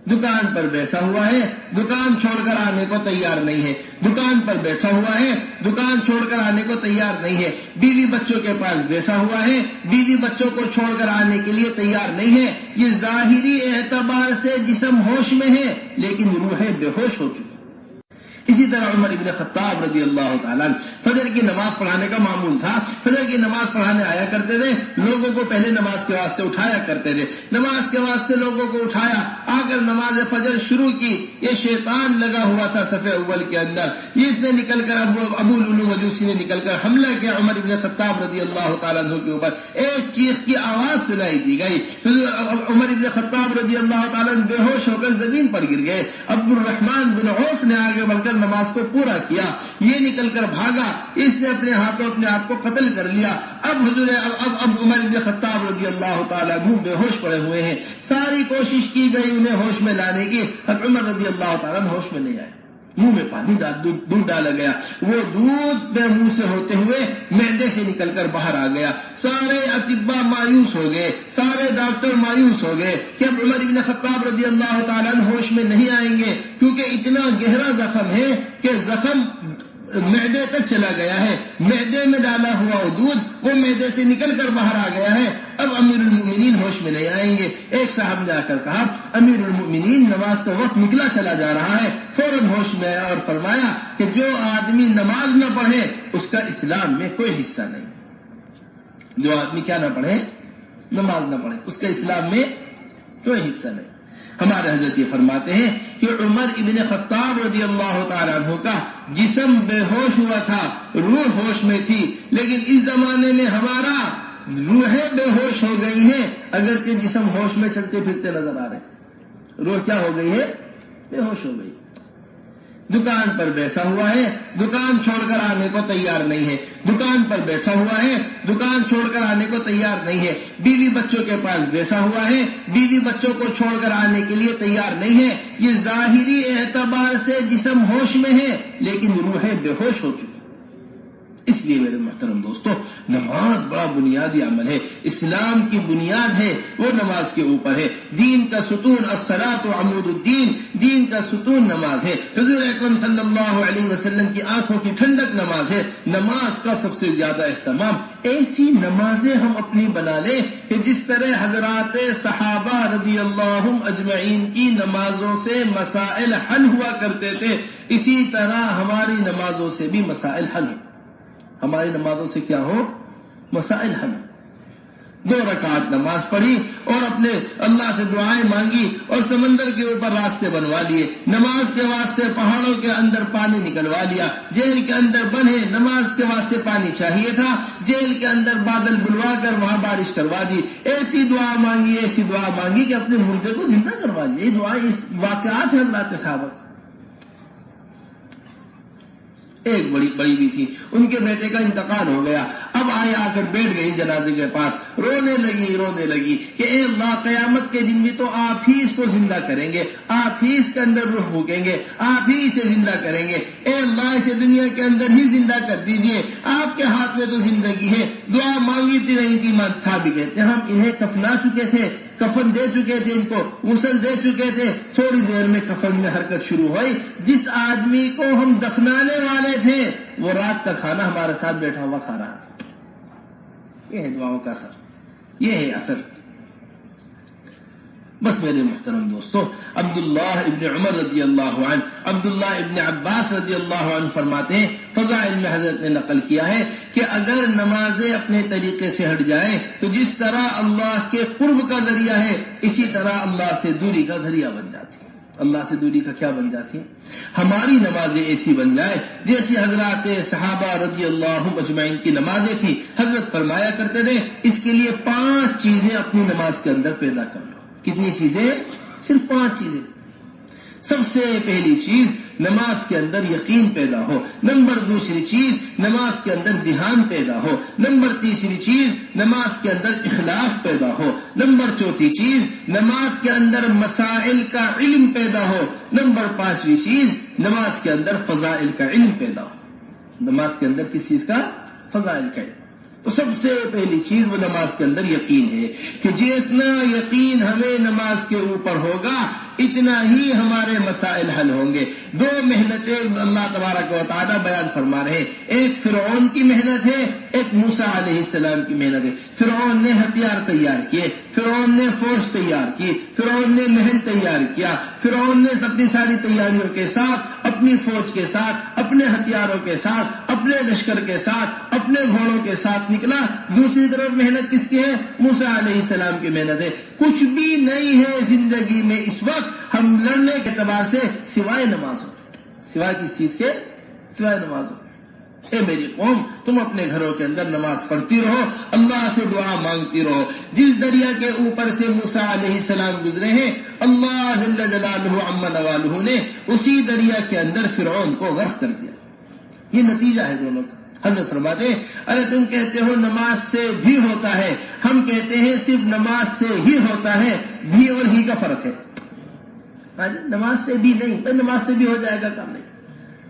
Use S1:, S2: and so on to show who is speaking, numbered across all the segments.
S1: دکان پر بیٹھا ہوا ہے، دکان چھوڑ کر آنے کو تیار نہیں ہے، دکان پر بیٹھا ہوا ہے، دکان چھوڑ کر آنے کو تیار نہیں ہے، بیوی بچوں کے پاس بیٹھا ہوا ہے، بیوی بچوں کو چھوڑ کر آنے کے لیے تیار نہیں ہے۔ یہ ظاہری اعتبار سے جسم ہوش میں ہے لیکن روح بے ہوش ہو چکی۔ اسی طرح عمر ابن خطاب رضی اللہ تعالیٰ فجر کی نماز پڑھانے کا معمول تھا، فجر کی نماز پڑھانے آیا کرتے تھے، لوگوں کو پہلے نماز کے واسطے اٹھایا کرتے تھے، نماز کے واسطے لوگوں کو اٹھایا، آ کر نماز فجر شروع کی۔ یہ شیطان لگا ہوا تھا صف اول کے اندر، اس نے نکل کر ابو لولو مجوسی نے نکل کر حملہ کیا عمر ابن خطاب رضی اللہ تعالیٰ عنہ کے اوپر، ایک چیخ کی آواز سنائی دی گئی، عمر ابن خطاب رضی اللہ تعالیٰ عنہ بے ہوش ہو کر زمین پر گر گئے۔ عبد الرحمن بن عوف نے آگے بڑھ کر نماز کو پورا کیا، یہ نکل کر بھاگا، اس نے اپنے ہاتھوں اپنے آپ کو قتل کر لیا۔ اب عمر بن خطاب رضی اللہ تعالیٰ عنہ بے ہوش پڑے ہوئے ہیں، ساری کوشش کی گئی انہیں ہوش میں لانے کی، عمر رضی اللہ تعالیٰ عنہ ہوش میں نہیں آئے، منہ میں پانی دودھ ڈالا گیا، وہ دودھ بے منہ سے ہوتے ہوئے معدے سے نکل کر باہر آ گیا۔ سارے اطباء مایوس ہو گئے، سارے ڈاکٹر مایوس ہو گئے کہ اب عمر بن خطاب رضی اللہ تعالیٰ عنہ ہوش میں نہیں آئیں گے، کیونکہ اتنا گہرا زخم ہے کہ زخم معدے تک چلا گیا ہے، معدے میں ڈالا ہوا دودھ وہ معدے سے نکل کر باہر آ گیا ہے، اب امیر المؤمنین ہوش میں نہیں آئیں گے۔ ایک صاحب نے آ کر کہا امیر المؤمنین نماز کا وقت نکلا چلا جا رہا ہے، فوراً ہوش میں آیا اور فرمایا کہ جو آدمی نماز نہ پڑھے اس کا اسلام میں کوئی حصہ نہیں، جو آدمی کیا نہ پڑھے، نماز نہ پڑھے، اس کا اسلام میں کوئی حصہ نہیں۔ ہمارے حضرت یہ فرماتے ہیں کہ عمر ابن خطاب رضی اللہ تعالیٰ عنہ کا جسم بے ہوش ہوا تھا، روح ہوش میں تھی، لیکن اس زمانے میں ہمارا روحیں بے ہوش ہو گئی ہیں، اگرچہ جسم ہوش میں چلتے پھرتے نظر آ رہے، روح کیا ہو گئی ہے، بے ہوش ہو گئی۔ دکان پر بیٹھا ہوا ہے، دکان چھوڑ کر آنے کو تیار نہیں ہے، دکان پر بیٹھا ہوا ہے، دکان چھوڑ کر آنے کو تیار نہیں ہے، بیوی بچوں کے پاس بیٹھا ہوا ہے، بیوی بچوں کو چھوڑ کر آنے کے لیے تیار نہیں ہے۔ یہ ظاہری اعتبار سے جسم ہوش میں ہے لیکن روح بے ہوش ہو چکی۔ اس لیے میرے محترم دوستو، نماز بڑا بنیادی عمل ہے، اسلام کی بنیاد ہے وہ نماز کے اوپر ہے، دین کا ستون الصلاۃ عمود الدین، دین کا ستون نماز ہے، حضور اکرم صلی اللہ علیہ وسلم کی آنکھوں کی ٹھنڈک نماز ہے، نماز کا سب سے زیادہ اہتمام۔ ایسی نمازیں ہم اپنی بنا لیں کہ جس طرح حضرات صحابہ رضی اللہ اجمعین کی نمازوں سے مسائل حل ہوا کرتے تھے، اسی طرح ہماری نمازوں سے بھی مسائل حل ہو، ہماری نمازوں سے کیا ہو، مسائل حل۔ 2 رکعت نماز پڑھی اور اپنے اللہ سے دعائیں مانگی اور سمندر کے اوپر راستے بنوا لیے، نماز کے واسطے پہاڑوں کے اندر پانی نکلوا لیا، جیل کے اندر بندھے نماز کے واسطے پانی چاہیے تھا، جیل کے اندر بادل بلوا کر وہاں بارش کروا دی، ایسی دعا مانگی کہ اپنے مردے کو زندہ کروا لیا۔ یہ دعا اس واقعات ہیں اللہ کے صحابہ۔ ایک بڑی بھی تھی، ان کے بیٹے کا انتقال ہو گیا، اب آ کر بیٹھ گئی جنازے کے پاس، رونے لگی کہ اے اللہ قیامت کے دن بھی تو آپ ہی اس کو زندہ کریں گے، آپ ہی اس کے اندر روح پھونکیں گے، آپ ہی اسے زندہ کریں گے، اے اللہ اسے دنیا کے اندر ہی زندہ کر دیجئے، آپ کے ہاتھ میں تو زندگی ہے۔ دعا مانگی تھی رہی تھی، صحابی کہتے ہم انہیں کفنا چکے تھے، کفن دے چکے تھے، ان کو غسل دے چکے تھے، تھوڑی دیر میں کفن میں حرکت شروع ہوئی، جس آدمی کو ہم دفنانے والے تھے وہ رات کا کھانا ہمارے ساتھ بیٹھا ہوا کھا رہا ہے۔ یہ ہے دعاؤں کا اثر، یہ ہے اثر۔ بس میرے محترم دوستو، عبداللہ ابن عمر رضی اللہ عنہ، عبداللہ ابن عباس رضی اللہ عنہ فرماتے ہیں، فضائل میں حضرت نے نقل کیا ہے کہ اگر نمازیں اپنے طریقے سے ہٹ جائیں تو جس طرح اللہ کے قرب کا ذریعہ ہے، اسی طرح اللہ سے دوری کا ذریعہ بن جاتی ہے۔ اللہ سے دوری کا کیا بن جاتی ہے؟ ہماری نمازیں ایسی بن جائے جیسی حضرات صحابہ رضی اللہ اجمعین کی نمازیں تھیں۔ حضرت فرمایا کرتے تھے اس کے لیے 5 چیزیں اپنی نماز کے اندر پیدا کر لو۔ کتنی چیزیں؟ صرف 5 چیزیں۔ سب سے پہلی چیز، نماز کے اندر یقین پیدا ہو۔ نمبر 2 چیز، نماز کے اندر دھیان پیدا ہو۔ نمبر 3 چیز، نماز کے اندر اخلاص پیدا ہو۔ نمبر 4 چیز، نماز کے اندر مسائل کا علم پیدا ہو۔ نمبر 5 چیز، نماز کے اندر فضائل کا علم پیدا ہو۔ نماز کے اندر کس چیز کا؟ فضائل کا علم۔ تو سب سے پہلی چیز وہ نماز کے اندر یقین ہے کہ جتنا یقین ہمیں نماز کے اوپر ہوگا اتنا ہی ہمارے مسائل حل ہوں گے. دو محنتیں اللہ تبارک و تعالیٰ بیان فرما رہے ہیں. ایک فرعون کی محنت ہے, ایک موسیٰ علیہ السلام کی محنت ہے. فرعون نے ہتھیار تیار کیے, فرعون نے فوج تیار کی, فرعون نے محل تیار کیا, فرعون نے اپنی ساری تیاریوں کے ساتھ, اپنی فوج کے ساتھ, اپنے ہتھیاروں کے ساتھ, اپنے لشکر کے ساتھ, اپنے گھوڑوں کے ساتھ نکلا. دوسری طرف محنت کس کی ہے؟ موسیٰ علیہ السلام کی محنت ہے. کچھ بھی نہیں ہے زندگی میں اس وقت ہم لڑنے کے اعتبار سے سوائے نمازوں. سوائے کس چیز کے؟ سوائے نمازوں. اے میری قوم, تم اپنے گھروں کے اندر نماز پڑھتی رہو, اللہ سے دعا مانگتی رہو. جس دریا کے اوپر سے موسیٰ علیہ السلام گزرے ہیں, اللہ جل جلالہ عما نوالہ نے اسی دریا کے اندر فرعون کو غرق کر دیا. یہ نتیجہ ہے دونوں کا. حضرت فرماتے ہیں, ارے تم کہتے ہو نماز سے بھی ہوتا ہے, ہم کہتے ہیں صرف نماز سے ہی ہوتا ہے. بھی اور ہی کا فرق ہے. نماز سے بھی نہیں, تو نماز سے بھی ہو جائے گا کام نہیں.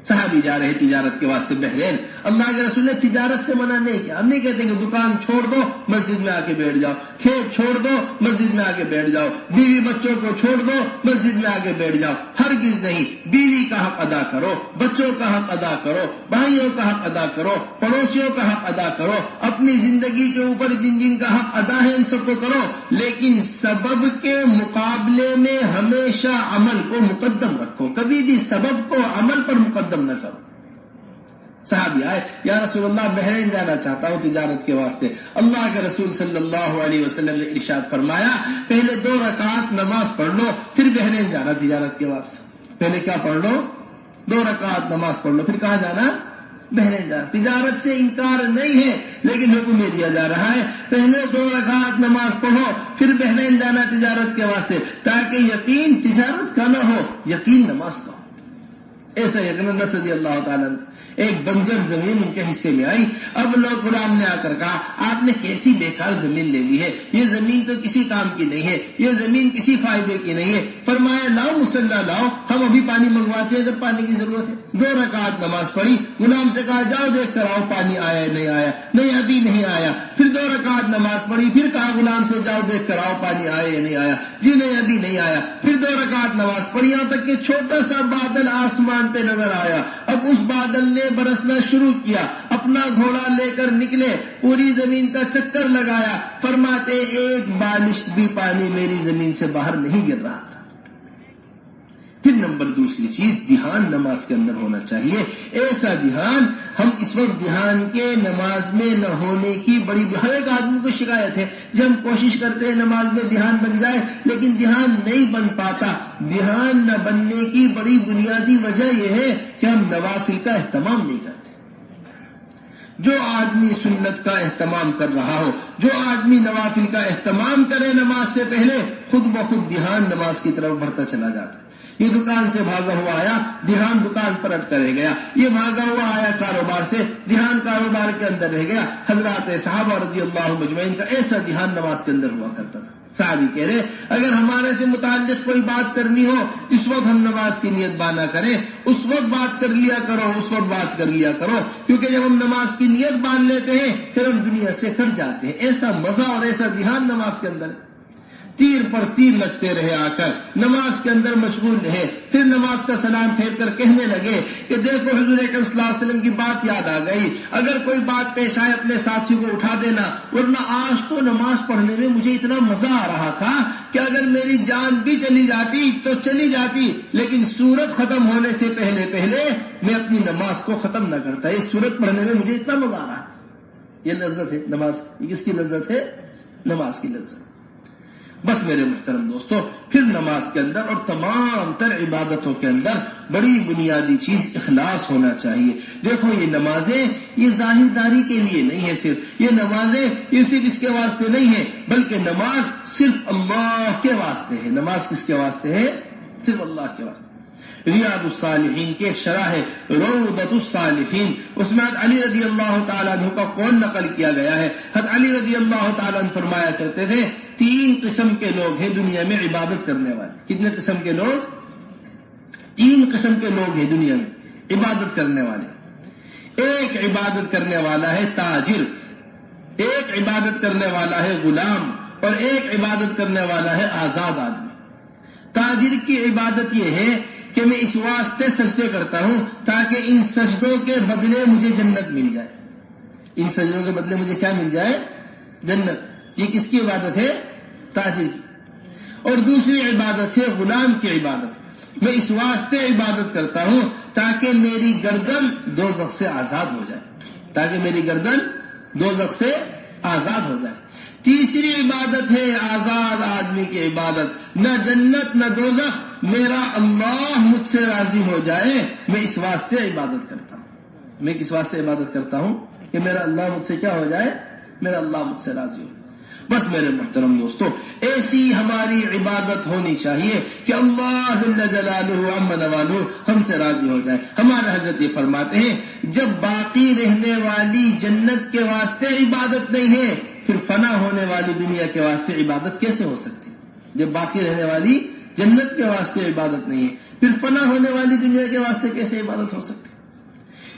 S1: صحابی جا رہے تجارت کے واسطے بحرین, اللہ کے رسول نے تجارت سے منع نہیں کیا. ہم نہیں کہتے کہ دکان چھوڑ دو مسجد میں آ کے بیٹھ جاؤ, کھیت چھوڑ دو مسجد میں آ کے بیٹھ جاؤ, بیوی بچوں کو چھوڑ دو مسجد میں آ کے بیٹھ جاؤ. ہرگز نہیں. بیوی کا حق ادا کرو, بچوں کا حق ادا کرو, بھائیوں کا حق ادا کرو, پڑوسیوں کا حق ادا کرو, اپنی زندگی کے اوپر جن جن کا حق ادا ہے ان سب کو کرو, لیکن سبب کے مقابلے میں ہمیشہ عمل کو مقدم رکھو. کبھی بھی سبب کو عمل پر مقدم نہ کرو. صحابی آئے, یا رسول اللہ بحرین جانا چاہتا ہوں تجارت کے واسطے. اللہ کے رسول صلی اللہ علیہ وسلم نے ارشاد فرمایا, پہلے 2 رکعت نماز پڑھ لو پھر بحرین جانا تجارت کے واسطے. پہلے کیا پڑھ لو؟ 2 رکعت نماز پڑھ لو, پھر کہاں جانا؟ بحرین جانا. تجارت سے انکار نہیں ہے, لیکن حکم یہ دیا جا رہا ہے پہلے 2 رکعت نماز پڑھو پھر بحرین جانا تجارت کے واسطے, تاکہ یقین تجارت کا نہ ہو, یقین نماز کا ہو. ایسا یقین انس رضی اللہ تعالیٰ ایک بنجر زمین ان کے حصے میں آئی. اب لوگ غلام نے آ کر کہا, آپ نے کیسی بیکار زمین لے لی ہے, یہ زمین تو کسی کام کی نہیں ہے, یہ زمین کسی فائدے کی نہیں ہے. فرمایا لاؤ مصلی لاؤ, ہم ابھی پانی منگواتے ہیں جب پانی کی ضرورت ہے. 2 رکعت نماز پڑھی, غلام سے کہا جاؤ دیکھ کر آؤ پانی آیا ہے نہیں آیا, نہیں ابھی نہیں آیا. پھر 2 رکعت نماز پڑھی, پھر کہا غلام سے جاؤ دیکھ کر آؤ پانی آیا یا نہیں آیا, جی نہیں ابھی نہیں آیا. پھر 2 رکعت نماز پڑھی, یہاں تک کہ چھوٹا سا بادل آسمان پہ نظر آیا. اب اس بادل نے برسنا شروع کیا, اپنا گھوڑا لے کر نکلے, پوری زمین کا چکر لگایا. فرماتے ایک بالش بھی پانی میری زمین سے باہر نہیں گر رہا تھا. پھر نمبر دوسری چیز, دھیان نماز کے اندر ہونا چاہیے. ایسا دھیان, ہم اس وقت دھیان کے نماز میں نہ ہونے کی بڑی, ہر ایک آدمی کو شکایت ہے جب ہم کوشش کرتے ہیں نماز میں دھیان بن جائے, لیکن دھیان نہیں بن پاتا. دھیان نہ بننے کی بڑی بنیادی وجہ یہ ہے کہ ہم نوافل کا اہتمام نہیں کرتے. جو آدمی سنت کا اہتمام کر رہا ہو, جو آدمی نوافل کا اہتمام کرے نماز سے پہلے, خود بخود دھیان نماز کی طرف بڑھتا چلا جاتا ہے. یہ دکان سے بھاگا ہوا آیا, دھیان دکان پر اٹکا رہ گیا. یہ بھاگا ہوا آیا کاروبار سے, دھیان کاروبار کے اندر رہ گیا. حضرات صحابہ رضی اللہ مجمعین کا ایسا دھیان نماز کے اندر ہوا کرتا تھا. صحابی کہہ رہے, اگر ہمارے سے متعلق کوئی بات کرنی ہو, اس وقت ہم نماز کی نیت بانا کریں, اس وقت بات کر لیا کرو, اس وقت بات کر لیا کرو, کیونکہ جب ہم نماز کی نیت باندھ لیتے ہیں پھر ہم دنیا سے کٹ جاتے ہیں. ایسا مزہ اور ایسا دھیان نماز کے اندر ہے. تیر پر تیر لگتے رہے, آ کر نماز کے اندر مشغول رہے. پھر نماز کا سلام پھیر کر کہنے لگے کہ دیکھو حضور اکرم صلی اللہ علیہ وسلم کی بات یاد آ گئی, اگر کوئی بات پیش آئے اپنے ساتھی کو اٹھا دینا, ورنہ آج تو نماز پڑھنے میں مجھے اتنا مزہ آ رہا تھا کہ اگر میری جان بھی چلی جاتی تو چلی جاتی, لیکن سورت ختم ہونے سے پہلے پہلے میں اپنی نماز کو ختم نہ کرتا. یہ سورت پڑھنے میں مجھے اتنا مزہ آ رہا ہے. یہ لذت ہے نماز, یہ کس کی لذت ہے؟ نماز کی لذت. بس میرے محترم دوستو, پھر نماز کے اندر اور تمام تر عبادتوں کے اندر بڑی بنیادی چیز اخلاص ہونا چاہیے. دیکھو یہ نمازیں یہ ظاہر داری کے لیے نہیں ہے, صرف یہ نمازیں یہ صرف اس کے واسطے نہیں ہے, بلکہ نماز صرف اللہ کے واسطے ہے. نماز کس کے واسطے ہے؟ صرف اللہ کے واسطے. ریاض الصالحین کے شرح ہے روضۃ الصالحین, اس میں حضرت علی رضی اللہ تعالیٰ عنہ کا قول نقل کیا گیا ہے. حضرت علی رضی اللہ تعالیٰ عنہ فرمایا کرتے تھے 3 قسم کے لوگ ہیں دنیا میں عبادت کرنے والے. کتنے قسم کے لوگ؟ 3 قسم کے لوگ ہیں دنیا میں عبادت کرنے والے. ایک عبادت کرنے والا ہے تاجر, ایک عبادت کرنے والا ہے غلام اور ایک عبادت کرنے والا ہے آزاد آدمی۔ تاجر کی عبادت یہ ہے کہ میں اس واسطے سجدے کرتا ہوں تاکہ ان سجدوں کے بدلے مجھے جنت مل جائے۔ ان سجدوں کے بدلے مجھے کیا مل جائے؟ جنت۔ یہ کس کی عبادت ہے؟ تاجر کی۔ اور دوسری عبادت ہے غلام کی عبادت، میں اس واسطے عبادت کرتا ہوں تاکہ میری گردن دوزخ سے آزاد ہو جائے، تاکہ میری گردن دوزخ سے آزاد ہو جائے۔ تیسری عبادت ہے آزاد آدمی کی عبادت، نہ جنت نہ دوزخ، میرا اللہ مجھ سے راضی ہو جائے، میں اس واسطے عبادت کرتا ہوں۔ میں کس واسطے عبادت کرتا ہوں؟ کہ میرا اللہ مجھ سے کیا ہو جائے؟ میرا اللہ مجھ سے راضی ہو۔ بس میرے محترم دوستو، ایسی ہماری عبادت ہونی چاہیے کہ اللہ جل جلالہ عم نوالہ ہم سے راضی ہو جائے۔ ہمارے حضرت یہ فرماتے ہیں جب باقی رہنے والی جنت کے واسطے عبادت نہیں ہے پھر فنا ہونے والی دنیا کے واسطے عبادت کیسے ہو سکتی؟ جب باقی رہنے والی جنت کے واسطے عبادت نہیں ہے پھر فنا ہونے والی دنیا کے واسطے کیسے عبادت ہو سکتی؟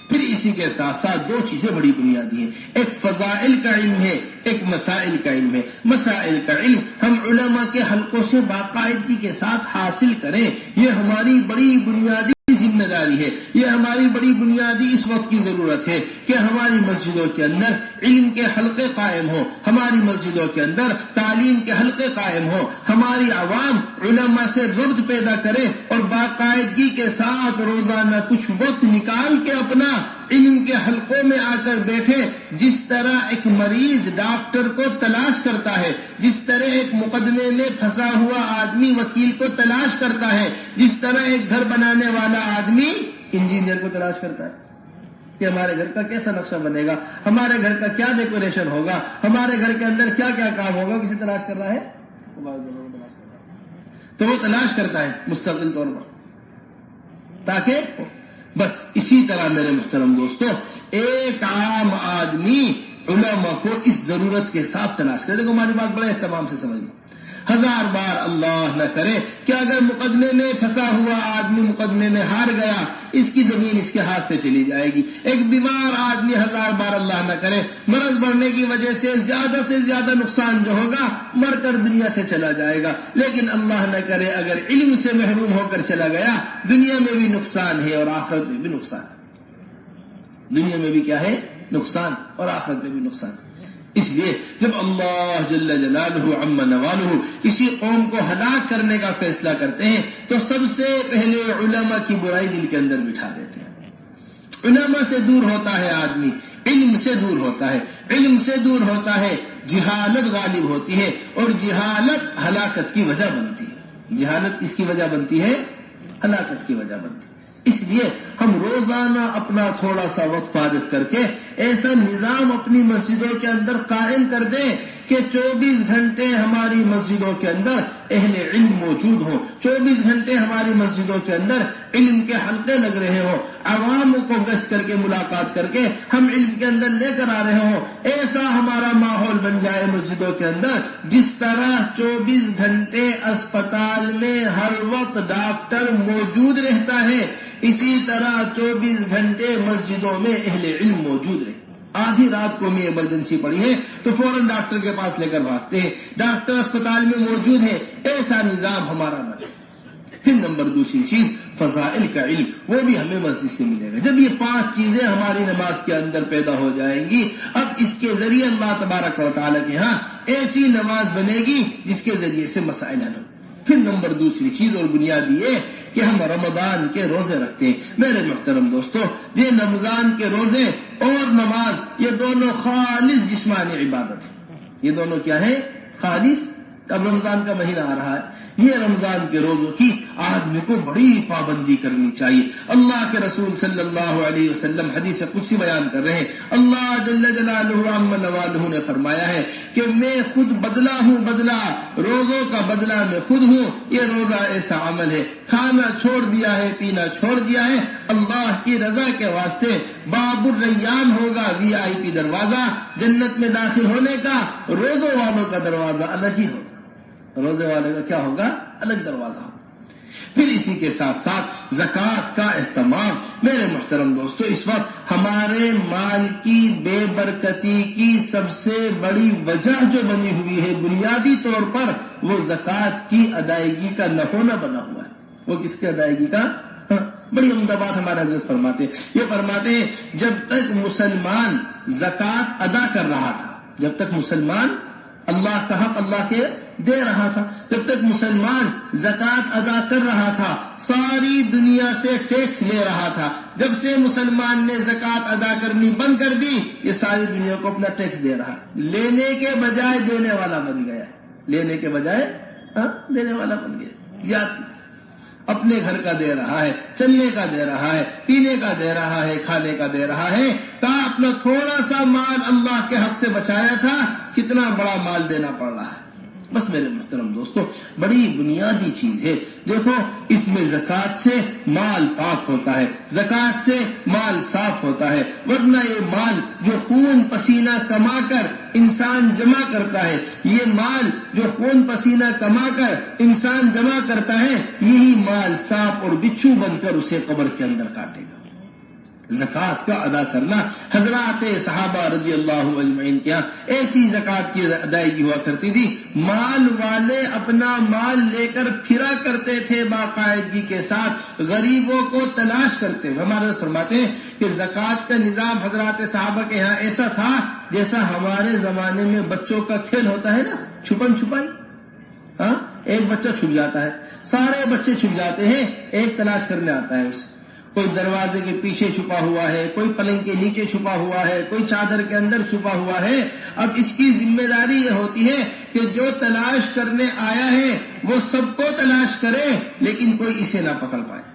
S1: پھر اسی کے ساتھ ساتھ دو چیزیں بڑی بنیادی ہیں، ایک فضائل کا علم ہے، ایک مسائل کا علم ہے۔ مسائل کا علم ہم علماء کے حلقوں سے باقاعدگی کے ساتھ حاصل کریں، یہ ہماری بڑی بنیادی ذمہ داری ہے، یہ ہماری بڑی بنیادی اس وقت کی ضرورت ہے کہ ہماری مسجدوں کے اندر علم کے حلقے قائم ہوں، ہماری مسجدوں کے اندر تعلیم کے حلقے قائم ہوں، ہماری عوام علماء سے ربط پیدا کرے اور باقاعدگی کے ساتھ روزانہ کچھ وقت نکال کے اپنا علم کے حلقوں میں آ کر بیٹھے۔ جس طرح ایک مریض ڈاکٹر کو تلاش کرتا ہے، جس طرح ایک مقدمے میں پھنسا ہوا آدمی وکیل کو تلاش کرتا ہے، جس طرح ایک گھر بنانے والا آدمی انجینئر کو تلاش کرتا ہے کہ ہمارے گھر کا کیسا نقشہ بنے گا، ہمارے گھر کا کیا ڈیکوریشن ہوگا، ہمارے گھر کے اندر کیا کیا کام ہوگا، کسی تلاش کر رہا ہے تو وہ تلاش کرتا ہے مستقل طور پر تاکہ بس اسی طرح میرے محترم دوستو ایک عام آدمی علماء کو اس ضرورت کے ساتھ تلاش کرے۔ دیکھو ہماری بات بڑے اہتمام سے سمجھنا، ہزار بار اللہ نہ کرے کہ اگر مقدمے میں پھنسا ہوا آدمی مقدمے میں ہار گیا، اس کی زمین اس کے ہاتھ سے چلی جائے گی۔ ایک بیمار آدمی ہزار بار اللہ نہ کرے مرض بڑھنے کی وجہ سے زیادہ نقصان جو ہوگا مر کر دنیا سے چلا جائے گا، لیکن اللہ نہ کرے اگر علم سے محروم ہو کر چلا گیا، دنیا میں بھی نقصان ہے اور آخرت میں بھی نقصان ہے۔ دنیا میں بھی کیا ہے؟ نقصان، اور آخرت میں بھی نقصان۔ اس لیے جب اللہ جل جلالہ عم نوالہ کسی قوم کو ہلاک کرنے کا فیصلہ کرتے ہیں تو سب سے پہلے علماء کی برائی دل کے اندر بٹھا دیتے ہیں۔ علماء سے دور ہوتا ہے آدمی، علم سے دور ہوتا ہے، علم سے دور ہوتا ہے جہالت غالب ہوتی ہے، اور جہالت ہلاکت کی وجہ بنتی ہے۔ جہالت کس کی وجہ بنتی ہے؟ ہلاکت کی وجہ بنتی ہے۔ اس لیے ہم روزانہ اپنا تھوڑا سا وقت فارغ کر کے ایسا نظام اپنی مسجدوں کے اندر قائم کر دیں کہ 24 گھنٹے ہماری مسجدوں کے اندر اہل علم موجود ہوں، 24 گھنٹے ہماری مسجدوں کے اندر علم کے حلقے لگ رہے ہوں، عوام کو گشت کر کے ملاقات کر کے ہم علم کے اندر لے کر آ رہے ہوں۔ ایسا ہمارا ماحول بن جائے مسجدوں کے اندر جس طرح 24 گھنٹے اسپتال میں ہر وقت ڈاکٹر موجود رہتا ہے، اسی طرح 24 گھنٹے مسجدوں میں اہل علم موجود رہے۔ آدھی رات کو میں ایمرجنسی پڑی ہے تو فوراً ڈاکٹر کے پاس لے کر بھاگتے ہیں، ڈاکٹر اسپتال میں موجود ہے، ایسا نظام ہمارا بنے۔ پھر نمبر دوسری چیز فضائل کا علم، وہ بھی ہمیں مسجد سے ملے گا۔ جب یہ 5 چیزیں ہماری نماز کے اندر پیدا ہو جائیں گی، اب اس کے ذریعے اللہ تبارک و تعالیٰ کے ہاں ایسی نماز بنے گی جس کے ذریعے سے مسائل حل ہو۔ پھر نمبر دوسری چیز اور بنیادی یہ کہ ہم رمضان کے روزے رکھتے ہیں۔ میرے محترم دوستو، یہ رمضان کے روزے اور نماز یہ دونوں خالص جسمانی عبادت ہیں۔ یہ دونوں کیا ہیں؟ خالص۔ اب رمضان کا مہینہ آ رہا ہے، یہ رمضان کے روزوں کی آدمی کو بڑی پابندی کرنی چاہیے۔ اللہ کے رسول صلی اللہ علیہ وسلم حدیث قدسی بیان کر رہے ہیں، اللہ جل جلالہ عم نوالہ نے فرمایا ہے کہ میں خود بدلہ ہوں، بدلہ روزوں کا بدلہ میں خود ہوں۔ یہ روزہ ایسا عمل ہے، کھانا چھوڑ دیا ہے، پینا چھوڑ دیا ہے، اللہ کی رضا کے واسطے باب الریان ہوگا، VIP دروازہ جنت میں داخل ہونے کا، روزوں والوں کا دروازہ الگ ہی ہوگا۔ روزے والے کا کیا ہوگا؟ الگ دروازہ ہوگا۔ پھر اسی کے ساتھ ساتھ زکوٰۃ کا اہتمام۔ میرے محترم دوستو، اس وقت ہمارے مال کی بے برکتی کی سب سے بڑی وجہ جو بنی ہوئی ہے بنیادی طور پر، وہ زکوٰۃ کی ادائیگی کا نہ ہونا بنا ہوا ہے۔ وہ کس کی ادائیگی کا؟ بڑی عمدہ بات ہمارے حضرت فرماتے ہیں، یہ فرماتے ہیں جب تک مسلمان زکوٰۃ ادا کر رہا تھا، جب تک مسلمان اللہ کا حق اللہ کے دے رہا تھا، جب تک مسلمان زکوٰۃ ادا کر رہا تھا، ساری دنیا سے ٹیکس لے رہا تھا، جب سے مسلمان نے زکوٰۃ ادا کرنی بند کر دی، یہ ساری دنیا کو اپنا ٹیکس دے رہا ہے، لینے کے بجائے دینے والا بن گیا، لینے کے بجائے دینے والا بن گیا، اپنے گھر کا دے رہا ہے، چلنے کا دے رہا ہے، پینے کا دے رہا ہے، کھانے کا دے رہا ہے، کہا اپنا تھوڑا سا مال اللہ کے حق سے بچایا تھا، کتنا بڑا مال دینا پڑ رہا ہے۔ بس میرے محترم دوستو، بڑی بنیادی چیز ہے، دیکھو اس میں زکوٰۃ سے مال پاک ہوتا ہے، زکوٰۃ سے مال صاف ہوتا ہے، ورنہ یہ مال جو خون پسینہ کما کر انسان جمع کرتا ہے، یہ مال جو خون پسینہ کما کر انسان جمع کرتا ہے، یہی مال سانپ اور بچھو بن کر اسے قبر کے اندر کاٹے گا۔ زکوٰۃ کا ادا کرنا، حضرات صحابہ رضی اللہ اجمعین کے یہاں ایسی زکوٰۃ کی ادائیگی ہوا کرتی تھی، مال والے اپنا مال لے کر پھرا کرتے تھے باقاعدگی کے ساتھ، غریبوں کو تلاش کرتے ہوئے۔ ہمارے فرماتے ہیں کہ زکوٰۃ کا نظام حضرات صحابہ کے یہاں ایسا تھا جیسا ہمارے زمانے میں بچوں کا کھیل ہوتا ہے نا، چھپن چھپائی۔ ایک بچہ چھپ جاتا ہے، سارے بچے چھپ جاتے ہیں، ایک تلاش کرنے آتا ہے اسے، کوئی دروازے کے پیچھے چھپا ہوا ہے، کوئی پلنگ کے نیچے چھپا ہوا ہے، کوئی چادر کے اندر چھپا ہوا ہے۔ اب اس کی ذمہ داری یہ ہوتی ہے کہ جو تلاش کرنے آیا ہے وہ سب کو تلاش کرے، لیکن کوئی اسے نہ پکڑ پائے۔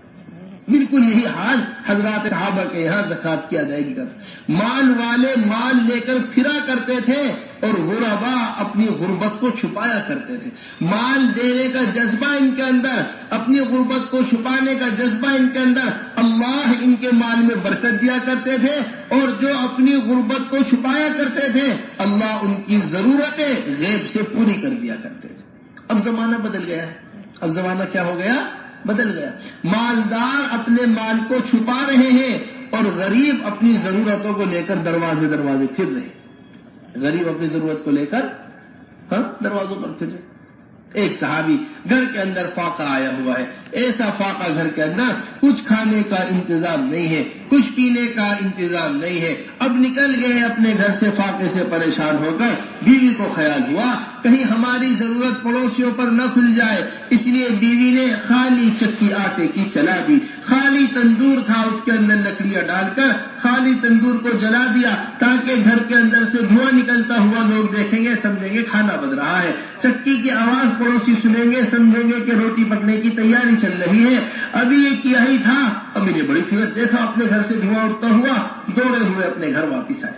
S1: بالکل یہی حال حضرات صحابہ کے یہاں زکوٰۃ کی ادائیگی کا تھا، مال والے مال لے کر پھرا کرتے تھے اور غربا اپنی غربت کو چھپایا کرتے تھے۔ مال دینے کا جذبہ ان کے اندر، اپنی غربت کو چھپانے کا جذبہ ان کے اندر، اللہ ان کے مال میں برکت دیا کرتے تھے، اور جو اپنی غربت کو چھپایا کرتے تھے اللہ ان کی ضرورتیں غیب سے پوری کر دیا کرتے تھے۔ اب زمانہ بدل گیا ہے، اب زمانہ کیا ہو گیا؟ بدل گیا۔ مالدار اپنے مال کو چھپا رہے ہیں اور غریب اپنی ضرورتوں کو لے کر دروازے دروازے پھر رہے ہیں، غریب اپنی ضرورت کو لے کر دروازوں پر پھر رہے۔ ایک صحابی گھر کے اندر فاقہ آیا ہوا ہے، ایسا فاقہ گھر کے اندر، کچھ کھانے کا انتظام نہیں ہے، کچھ پینے کا انتظام نہیں ہے، اب نکل گئے اپنے گھر سے فاقے سے پریشان ہو کر، بیوی کو خیال ہوا کہیں ہماری ضرورت پڑوسیوں پر نہ کھل جائے، اس لیے بیوی نے خالی چکی آٹے کی چلا دی، خالی تندور تھا اس کے اندر لکڑیاں ڈال کر خالی تندور کو جلا دیا تاکہ گھر کے اندر سے دھواں نکلتا ہوا لوگ دیکھیں گے سمجھیں گے کھانا بن رہا ہے، چکی کی آواز پڑوسی سنیں گے سمجھیں گے کہ روٹی پکنے کی تیاری چل رہی ہے۔ ابھی یہ کیا ہی تھا، اب میری بڑی فکر، دیکھا اپنے گھر سے دھواں اٹھتا ہوا، دوڑے ہوئے اپنے گھر واپس آئے،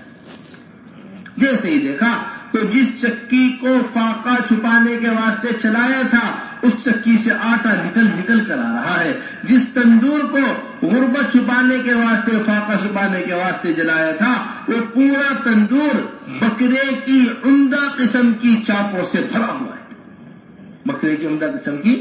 S1: جیسے ہی دیکھا تو جس چکی کو فاقہ چھپانے کے واسطے چلایا تھا اس چکی سے آٹا نکل کر آ رہا ہے، جس تندور کو غربت چھپانے کے واسطے فاقہ چھپانے کے واسطے جلایا تھا وہ پورا تندور بکرے کی عمدہ قسم کی چاپوں سے بھرا ہوا ہے، بکرے کی عمدہ قسم کی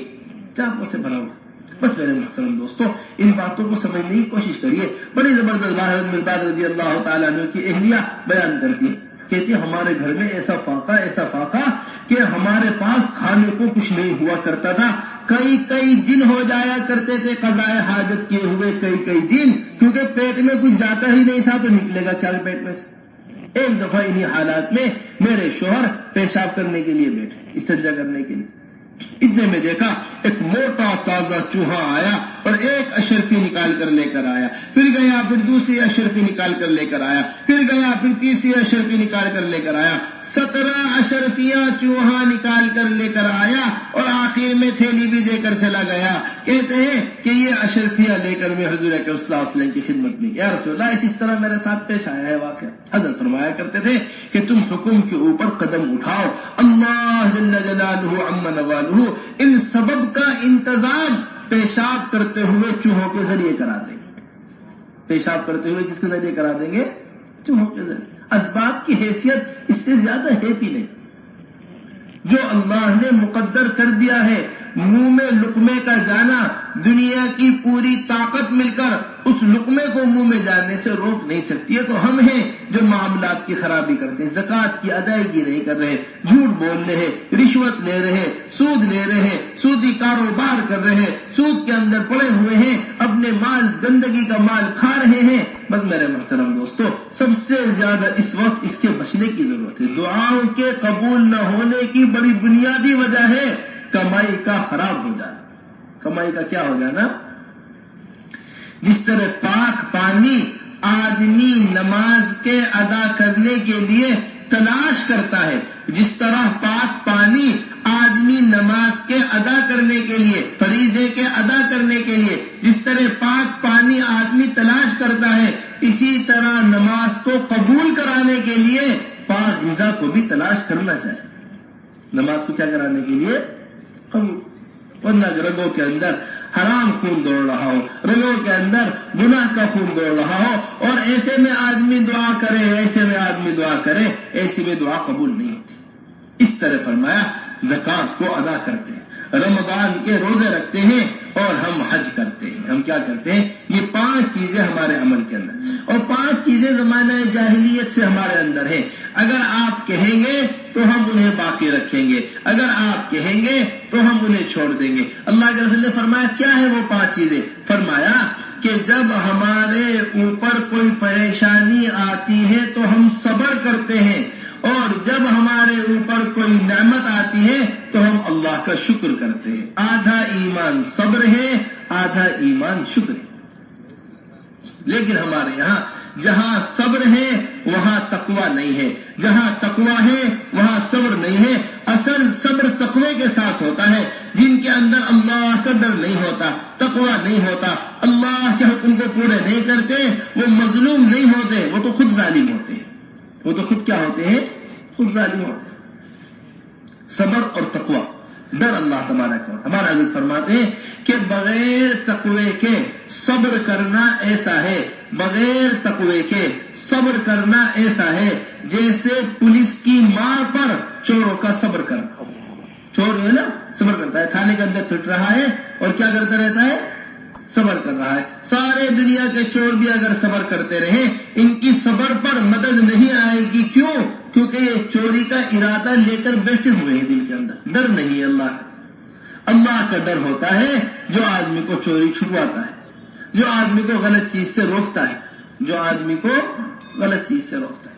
S1: چاپوں سے بھرا ہوا ہے۔ بس میرے محترم دوستو، ان باتوں کو سمجھنے کی کوشش کریے۔ بڑی زبردست بات حضرت مقداد رضی اللہ تعالیٰ عنہ کی اہلیہ بیان کرتی ہے، کہتی ہمارے گھر میں ایسا فاقہ کہ ہمارے پاس کھانے کو کچھ نہیں ہوا کرتا تھا، کئی دن ہو جایا کرتے تھے قضائے حاجت کیے ہوئے، کئی دن، کیونکہ پیٹ میں کچھ جاتا ہی نہیں تھا تو نکلے گا کیا پیٹ میں سے۔ ایک دفعہ انہی حالات میں میرے شوہر پیشاب کرنے کے لیے بیٹھے، استنجا کرنے کے لیے، اتنے میں دیکھا ایک موٹا تازہ چوہا آیا اور ایک اشرفی نکال کر لے کر آیا، پھر گیا، پھر دوسری اشرفی نکال کر لے کر آیا، پھر گیا، پھر تیسری اشرفی نکال کر لے کر آیا، 17 اشرفیاں چوہا نکال کر لے کر آیا اور آخر میں تھیلی بھی دے کر چلا گیا۔ کہتے ہیں کہ یہ اشرفیاں لے کر میں حضور اکرم صلی اللہ علیہ وسلم کی خدمت میں، یا رسول اللہ اس طرح میرے ساتھ پیش آیا ہے واقعہ۔ حضرت فرمایا کرتے تھے کہ تم حکم کے اوپر قدم اٹھاؤ، اللہ جل جلالہ عم نوالہ ان سبب کا انتظام پیشاب کرتے ہوئے چوہوں کے ذریعے کرا دیں گے، پیشاب کرتے ہوئے کس کے ذریعے کرا دیں گے؟ چوہوں کے ذریعے۔ اسباب کی حیثیت اس سے زیادہ ہے بھی نہیں، جو اللہ نے مقدر کر دیا ہے منہ میں لقمے کا جانا دنیا کی پوری طاقت مل کر اس لقمے کو منہ میں جانے سے روک نہیں سکتی ہے. تو ہم ہیں جو معاملات کی خرابی کرتے ہیں, زکوٰۃ کی ادائیگی نہیں کر رہے, جھوٹ بول رہے, رشوت لے رہے, سود لے رہے, سودی کاروبار کر رہے, سود کے اندر پڑے ہوئے ہیں, اپنے مال گندگی کا مال کھا رہے ہیں. بس میرے محترم دوستو, سب سے زیادہ اس وقت اس کے بچنے کی ضرورت ہے. دعاؤں کے قبول نہ ہونے کی بڑی بنیادی وجہ ہے کمائی کا خراب ہو جانا. کمائی کا کیا ہو جانا؟ جس طرح پاک پانی آدمی نماز کے ادا کرنے کے لیے تلاش کرتا ہے, جس طرح پاک پانی آدمی نماز کے ادا کرنے کے لیے, فریضے کے ادا کرنے کے لیے جس طرح پاک پانی آدمی تلاش کرتا ہے, اسی طرح نماز کو قبول کرانے کے لیے پاک غذا کو بھی تلاش کرنا چاہیے. نماز کو کیا کرانے کے لیے؟ قبول. ورنہ رگوں کے اندر حرام خون دوڑ رہا ہو, رگوں کے اندر گناہ کا خون دوڑ رہا ہو, اور ایسے میں آدمی دعا کرے, ایسے میں آدمی دعا کرے, ایسے میں دعا قبول نہیں ہوتی. اس طرح فرمایا زکوٰۃ کو ادا کرتے ہیں, رمضان کے روزے رکھتے ہیں, اور ہم حج کرتے ہیں. ہم کیا کرتے ہیں؟ یہ 5 چیزیں ہمارے عمل کے اندر, اور 5 چیزیں زمانہ جاہلیت سے ہمارے اندر ہیں. اگر آپ کہیں گے تو ہم انہیں باقی رکھیں گے, اگر آپ کہیں گے تو ہم انہیں چھوڑ دیں گے. اللہ کے رسول نے فرمایا کیا ہے وہ 5 چیزیں؟ فرمایا کہ جب ہمارے اوپر کوئی پریشانی آتی ہے تو ہم صبر کرتے ہیں, اور جب ہمارے اوپر کوئی نعمت آتی ہے تو ہم اللہ کا شکر کرتے ہیں. آدھا ایمان صبر ہے, آدھا ایمان شکر ہے. لیکن ہمارے یہاں جہاں صبر ہے وہاں تقوی نہیں ہے, جہاں تقوی ہے وہاں صبر نہیں ہے. اصل صبر تقوی کے ساتھ ہوتا ہے. جن کے اندر اللہ کا ڈر نہیں ہوتا, تقوی نہیں ہوتا, اللہ کے حکم کو پورے نہیں کرتے, وہ مظلوم نہیں ہوتے, وہ تو خود ظالم ہوتے ہیں. وہ تو خود کیا ہوتے ہیں؟ خود ظالم ہوتے ہیں. صبر اور تقوی, ڈر اللہ تبارک و تعالی. ہمارا حضرت فرماتے ہیں کہ بغیر تقوی کے صبر کرنا ایسا ہے, بغیر تقوی کے صبر کرنا ایسا ہے جیسے پولیس کی مار پر چوروں کا صبر کرنا. چور ہے نا, صبر کرتا ہے, تھانے کے اندر پھٹ رہا ہے اور کیا کرتا رہتا ہے؟ صبر کر رہا ہے. سارے دنیا کے چور بھی اگر صبر کرتے رہے, ان کی صبر پر مدد نہیں آئے گی. کیوں؟ کیونکہ یہ چوری کا ارادہ لے کر بیٹھے ہوئے ہیں, دل کے اندر ڈر نہیں ہے اللہ کا. اللہ کا ڈر ہوتا ہے جو آدمی کو چوری چھٹواتا ہے, جو آدمی کو غلط چیز سے روکتا ہے, جو آدمی کو غلط چیز سے روکتا ہے.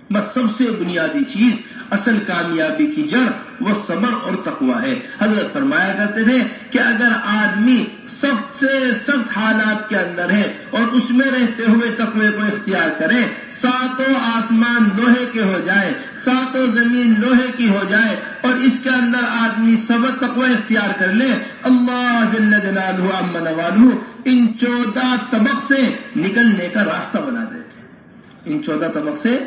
S1: بس سب سے بنیادی چیز, اصل کامیابی کی جڑ وہ صبر اور تقوی ہے. حضرت فرمایا کرتے تھے کہ اگر آدمی سخت سے سخت حالات کے اندر ہے اور اس میں رہتے ہوئے تقوی کو اختیار کرے, 7 آسمان لوہے کے ہو جائے, 7 زمین لوہے کی ہو جائے, اور اس کے اندر آدمی صبر تقوی اختیار کر لے, اللہ جل جلالہ عما نوالہ ان 14 طبق سے نکلنے کا راستہ بنا دیتے. ان 14 طبق سے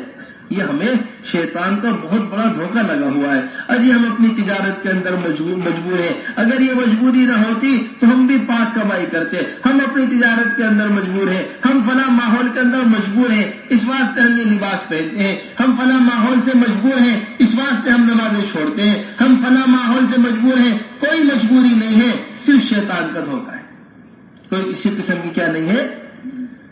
S1: یہ ہمیں شیطان کا بہت بڑا دھوکہ لگا ہوا ہے. ابھی ہم اپنی تجارت کے اندر مجبور ہیں. اگر یہ مجبوری نہ ہوتی تو ہم بھی پاک کمائی کرتے. ہم اپنی تجارت کے اندر مجبور ہیں, ہم فلاں ماحول کے اندر مجبور ہیں, اس واسطے ہم یہ لباس پہنتے ہیں. ہم فلاں ماحول سے مجبور ہیں, اس واسطے ہم نمازیں چھوڑتے ہیں. ہم فلاں ماحول سے مجبور ہیں. کوئی مجبوری نہیں ہے, صرف شیطان کا دھوکہ ہے. کوئی کسی قسم کی کیا نہیں ہے.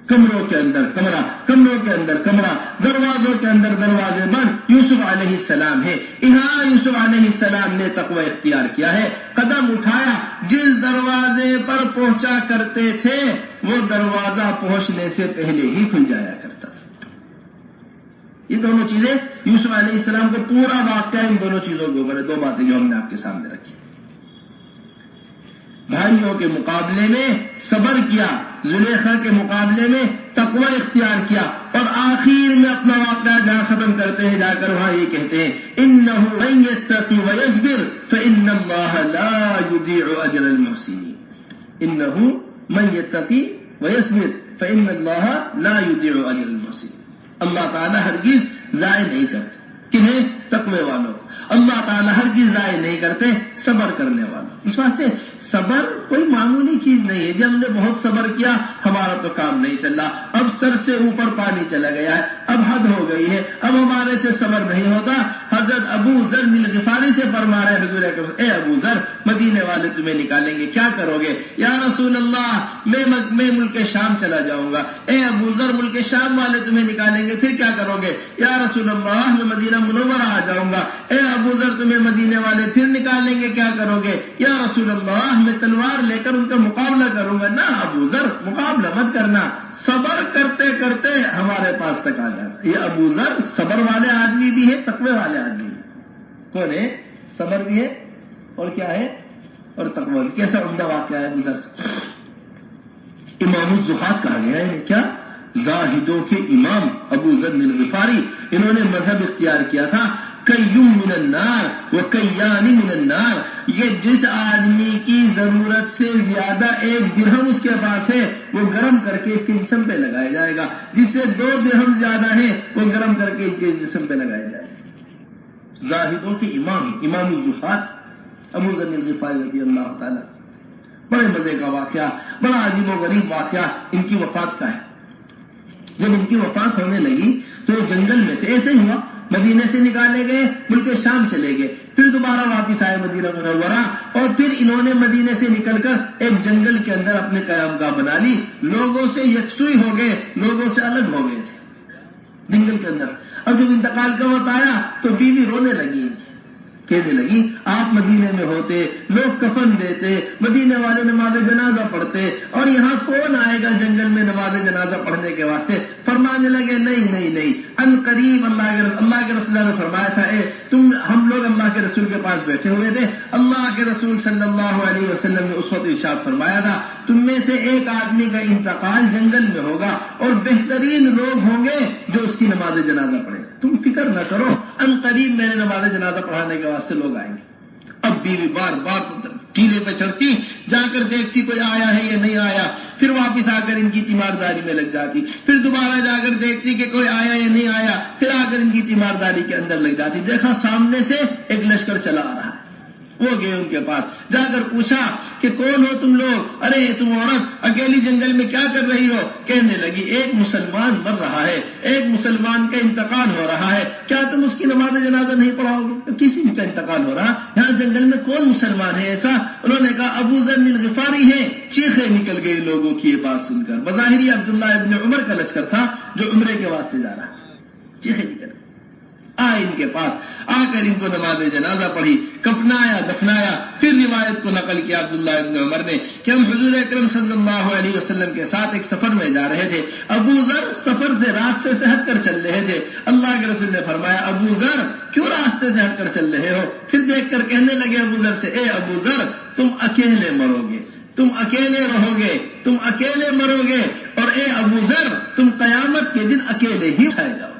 S1: کمروں کے اندر کمرہ, کمروں کے اندر کمرہ, دروازوں کے اندر دروازے بند. یوسف علیہ السلام ہے, یہاں یوسف علیہ السلام نے تقوی اختیار کیا ہے. قدم اٹھایا, جس دروازے پر پہنچا کرتے تھے وہ دروازہ پہنچنے سے پہلے ہی کھل جایا کرتا تھا. یہ دونوں چیزیں یوسف علیہ السلام کو پورا واقعہ ان دونوں چیزوں کے اوپر ہے. 2 باتیں جو ہم نے آپ کے سامنے رکھی. بھائیوں کے مقابلے میں صبر کیا, زلیخا کے مقابلے میں تقوی اختیار کیا, اور آخر میں اپنا واقعہ جہاں ختم کرتے ہیں جا کر وہاں یہ کہتے ہیں انه من يتقي ويصبر فان الله لا يضيع اجر المحسنين. انه من يتقي ويصبر فان الله لا يضيع اجر المحسنين. اللہ تعالیٰ ہرگز ضائع نہیں کرتے. کنہیں؟ تقوی والوں. اللہ تعالیٰ ہرگز ضائع نہیں کرتے صبر کرنے والوں. اس واسطے صبر کوئی معمولی چیز نہیں ہے جب ہم نے بہت صبر کیا ہمارا تو کام نہیں چل رہا، اب سر سے اوپر پانی چلا گیا ہے، اب حد ہو گئی ہے، اب ہمارے سے صبر نہیں ہوتا۔ حضرت ابو ذر الغفاری سے فرما رہے حضور اکرم، اے ابو ذر مدینے والے تمہیں نکالیں گے، کیا کرو گے؟ یا رسول اللہ میں ملک شام چلا جاؤں گا۔ اے ابو ذر ملک شام والے تمہیں نکالیں گے، پھر کیا کرو گے؟ یا رسول اللہ میں مدینہ منورہ آ جاؤں گا۔ اے ابو ذر تمہیں مدینے والے پھر نکالیں گے، کیا کرو گے؟ یا رسول اللہ میں تلوار لے کر ان کا مقابلہ کروں گا۔ نہ ابو ذر مقابلہ مت کرنا، صبر کرتے کرتے ہمارے پاس تک آ جانا۔ یہ ابو ذر صبر والے آدمی بھی ہے، تقوی والے آدمی بھی۔ کون ہے؟ صبر بھی ہے اور کیا ہے؟ اور تقوی بھی۔ کیسا عمدہ واقعہ ہے ابو ذر؟ امام الزہاد کہا گیا ہے کیا؟ زاہدوں کے امام ابو ذر الغفاری، انہوں نے مذہب اختیار کیا تھا کیم من النار و کیان من النار، یہ جس آدمی کی ضرورت سے زیادہ 1 درہم اس کے پاس ہے وہ گرم کر کے اس کے جسم پہ لگایا جائے گا، جس سے 2 درہم زیادہ ہے وہ گرم کر کے اس کے جسم پہ لگایا جائے گا۔ زاہدوں کے امام الزہاد ابو ذر الغفاری رضی اللہ تعالی، بڑے مزے کا واقعہ، بڑا عجیب و غریب واقعہ ان کی وفات کا ہے۔ جب ان کی وفات ہونے لگی تو وہ جنگل میں تھے، ایسے ہی ہوا، مدینے سے نکالے گئے، ملک شام چلے گئے، پھر دوبارہ واپس آئے مدینہ منورہ، اور پھر انہوں نے مدینے سے نکل کر ایک جنگل کے اندر اپنے قیام گاہ بنا لی، لوگوں سے یکسوئی ہو گئے، لوگوں سے الگ ہو گئے تھے جنگل کے اندر۔ اب جب انتقال کا وقت آیا تو بیوی رونے لگی، کہنے لگی آپ مدینے میں ہوتے، لوگ کفن دیتے، مدینے والے نماز جنازہ پڑھتے، اور یہاں کون آئے گا جنگل میں نماز جنازہ پڑھنے کے واسطے؟ فرمانے لگے نہیں نہیں نہیں، ان قریب اللہ کے رسول نے فرمایا تھا ہم لوگ اللہ کے رسول کے پاس بیٹھے ہوئے تھے، اللہ کے رسول صلی اللہ علیہ وسلم نے اس وقت ارشاد فرمایا تھا تم میں سے ایک آدمی کا انتقال جنگل میں ہوگا اور بہترین لوگ ہوں گے جو اس کی نماز جنازہ پڑھیں، تم فکر نہ کرو، ان قریب میرے نماز جنازہ پڑھانے کے واسطے لوگ آئیں گے۔ اب بیوی بار بار ٹیلے پہ چڑھتی، جا کر دیکھتی کوئی آیا ہے یا نہیں آیا، پھر واپس آ کر ان کی تیمارداری میں لگ جاتی، پھر دوبارہ جا کر دیکھتی کہ کوئی آیا یا نہیں آیا، پھر آ کر ان کی تیمارداری کے اندر لگ جاتی۔ دیکھا سامنے سے ایک لشکر چلا آ رہا ہے، وہ گئے ان کے پاس، جا کر پوچھا کہ کون ہو تم لوگ؟ ارے تم عورت اکیلی جنگل میں کیا کر رہی ہو؟ کہنے لگی ایک مسلمان مر رہا ہے، ایک مسلمان کا انتقال ہو رہا ہے، کیا تم اس کی نماز جنازہ نہیں پڑھاؤ گے؟ کسی بھی کا انتقال ہو رہا، یہاں جنگل میں کون مسلمان ہے ایسا؟ انہوں نے کہا ابو ذر الغفاری ہے۔ چیخیں نکل گئی لوگوں کی یہ بات سن کر، بظاہر عبداللہ ابن عمر کا لشکر تھا جو عمرے کے واسطے جا رہا، چیخیں نکل گئی، آئے ان کے پاس، آ کر ان کو نماز جنازہ پڑھی، کفنایا دفنایا۔ پھر روایت کو نقل کیا عبداللہ ابن عمر نے کہ ہم حضور اکرم صلی اللہ علیہ وسلم کے ساتھ ایک سفر میں جا رہے تھے، ابو ذر سفر سے راستے سے ہٹ کر چل رہے تھے، اللہ کے رسول نے فرمایا ابو ذر کیوں راستے سے ہٹ کر چل رہے ہو؟ پھر دیکھ کر کہنے لگے ابو ذر سے اے ابو ذر تم اکیلے مرو گے، تم اکیلے رہو گے، تم اکیلے مرو گے، اور اے ابو ذر تم قیامت کے دن اکیلے ہی اٹھائے جاؤ۔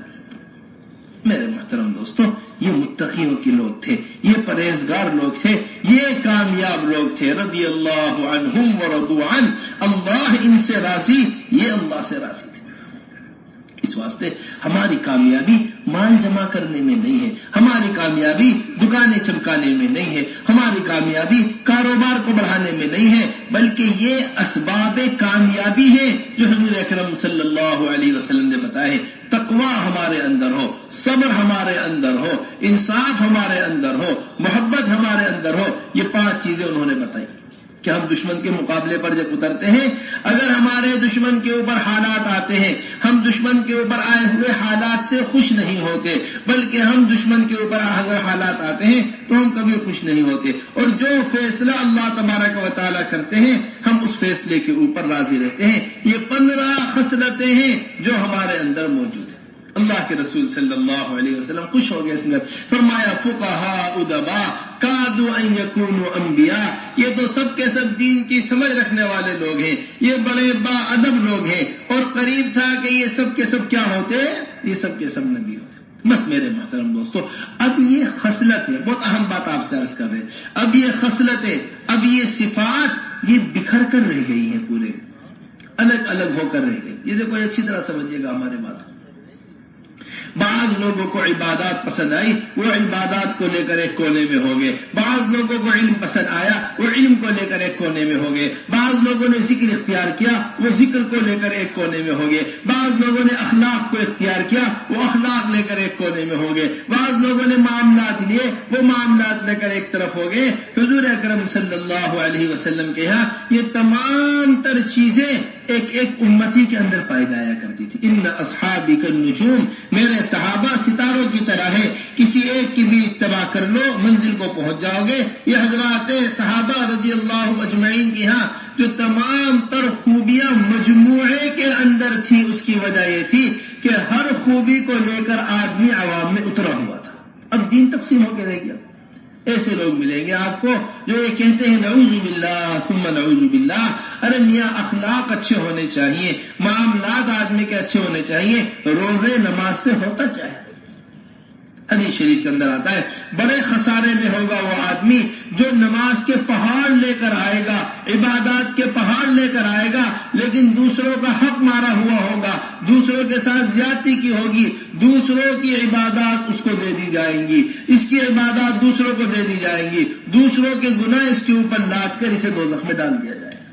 S1: میرے محترم دوستوں، یہ متقیوں کے لوگ تھے، یہ پرہیزگار لوگ تھے، یہ کامیاب لوگ تھے، رضی اللہ عنہم ورضوا عنہ، اللہ ان سے راضی، یہ اللہ سے راضی تھے۔ اس واسطے ہماری کامیابی مال جمع کرنے میں نہیں ہے، ہماری کامیابی دکانیں چمکانے میں نہیں ہے، ہماری کامیابی کاروبار کو بڑھانے میں نہیں ہے، بلکہ یہ اسباب کامیابی ہیں جو حضور اکرم صلی اللہ علیہ وسلم نے بتائے۔ تقوی ہمارے اندر ہو، صبر ہمارے اندر ہو، انصاف ہمارے اندر ہو، محبت ہمارے اندر ہو، یہ 5 چیزیں انہوں نے بتائی کہ ہم دشمن کے مقابلے پر جب اترتے ہیں، اگر ہمارے دشمن کے اوپر حالات آتے ہیں، ہم دشمن کے اوپر آئے ہوئے حالات سے خوش نہیں ہوتے، بلکہ ہم دشمن کے اوپر اگر حالات آتے ہیں تو ہم کبھی خوش نہیں ہوتے، اور جو فیصلہ اللہ تبارک و تعالیٰ کرتے ہیں ہم اس فیصلے کے اوپر راضی رہتے ہیں۔ یہ 15 خصلتیں ہیں جو ہمارے اندر موجود ہیں۔ اللہ کے رسول صلی اللہ علیہ وسلم خوش ہو گئے، اس میں فرمایا فقہاء ادباء کادوا ان یکونوا انبیاء، یہ تو سب کے سب دین کی سمجھ رکھنے والے لوگ ہیں، یہ بڑے با ادب لوگ ہیں، اور قریب تھا کہ یہ سب کے سب کیا ہوتے؟ یہ سب کے سب نبی ہوتے۔ بس میرے محترم دوستو، اب یہ خصلت ہے، بہت اہم بات آپ سے عرض کر رہے ہیں، اب یہ خصلتیں، اب یہ صفات یہ بکھر کر رہ گئی ہیں، پورے الگ الگ ہو کر رہ گئی۔ یہ دیکھو اچھی طرح سمجھیے گا ہمارے بات کو، بعض لوگوں کو عبادات پسند آئی، وہ عبادات کو لے کر ایک کونے میں ہو گئے، بعض لوگوں کو علم پسند آیا، وہ علم کو لے کر ایک کونے میں ہو گئے، بعض لوگوں نے ذکر اختیار کیا، وہ ذکر کو لے کر ایک کونے میں ہو گئے، بعض لوگوں نے اخلاق کو اختیار کیا، وہ اخلاق لے کر ایک کونے میں ہو گئے، بعض لوگوں نے معاملات لیے، وہ معاملات لے کر ایک طرف ہو گئے۔ حضور اکرم صلی اللہ علیہ وسلم کے یہاں یہ تمام تر چیزیں ایک ایک امتی کے اندر پائی جایا کرتی تھی۔ ان اصحابی کالنجوم، میرے صحابہ ستاروں کی طرح ہے، کسی ایک کی بھی اتباع کر لو منزل کو پہنچ جاؤ گے۔ یہ حضرات صحابہ رضی اللہ اجمعین کے ہاں جو تمام تر خوبیاں مجموعے کے اندر تھی، اس کی وجہ یہ تھی کہ ہر خوبی کو لے کر آدمی عوام میں اترا ہوا تھا۔ اب دین تقسیم ہو کے رہ گیا۔ ایسے لوگ ملیں گے آپ کو جو یہ کہتے ہیں نعوذ باللہ ثم نعوذ باللہ، ارے میاں اخلاق اچھے ہونے چاہیے، معاملات آدمی کے اچھے ہونے چاہیے، روزے نماز سے ہوتا چاہیے۔ حدیث شریف کے اندر آتا ہے بڑے خسارے میں ہوگا وہ آدمی جو نماز کے پہاڑ لے کر آئے گا، عبادات کے پہاڑ لے کر آئے گا، لیکن دوسروں کا حق مارا ہوا ہوگا، دوسروں کے ساتھ زیادتی کی ہوگی، دوسروں کی عبادات اس کو دے دی جائیں گی، اس کی عبادات دوسروں کو دے دی جائیں گی، دوسروں کے گناہ اس کے اوپر لاد کر اسے دوزخ میں ڈال دیا جائے گا۔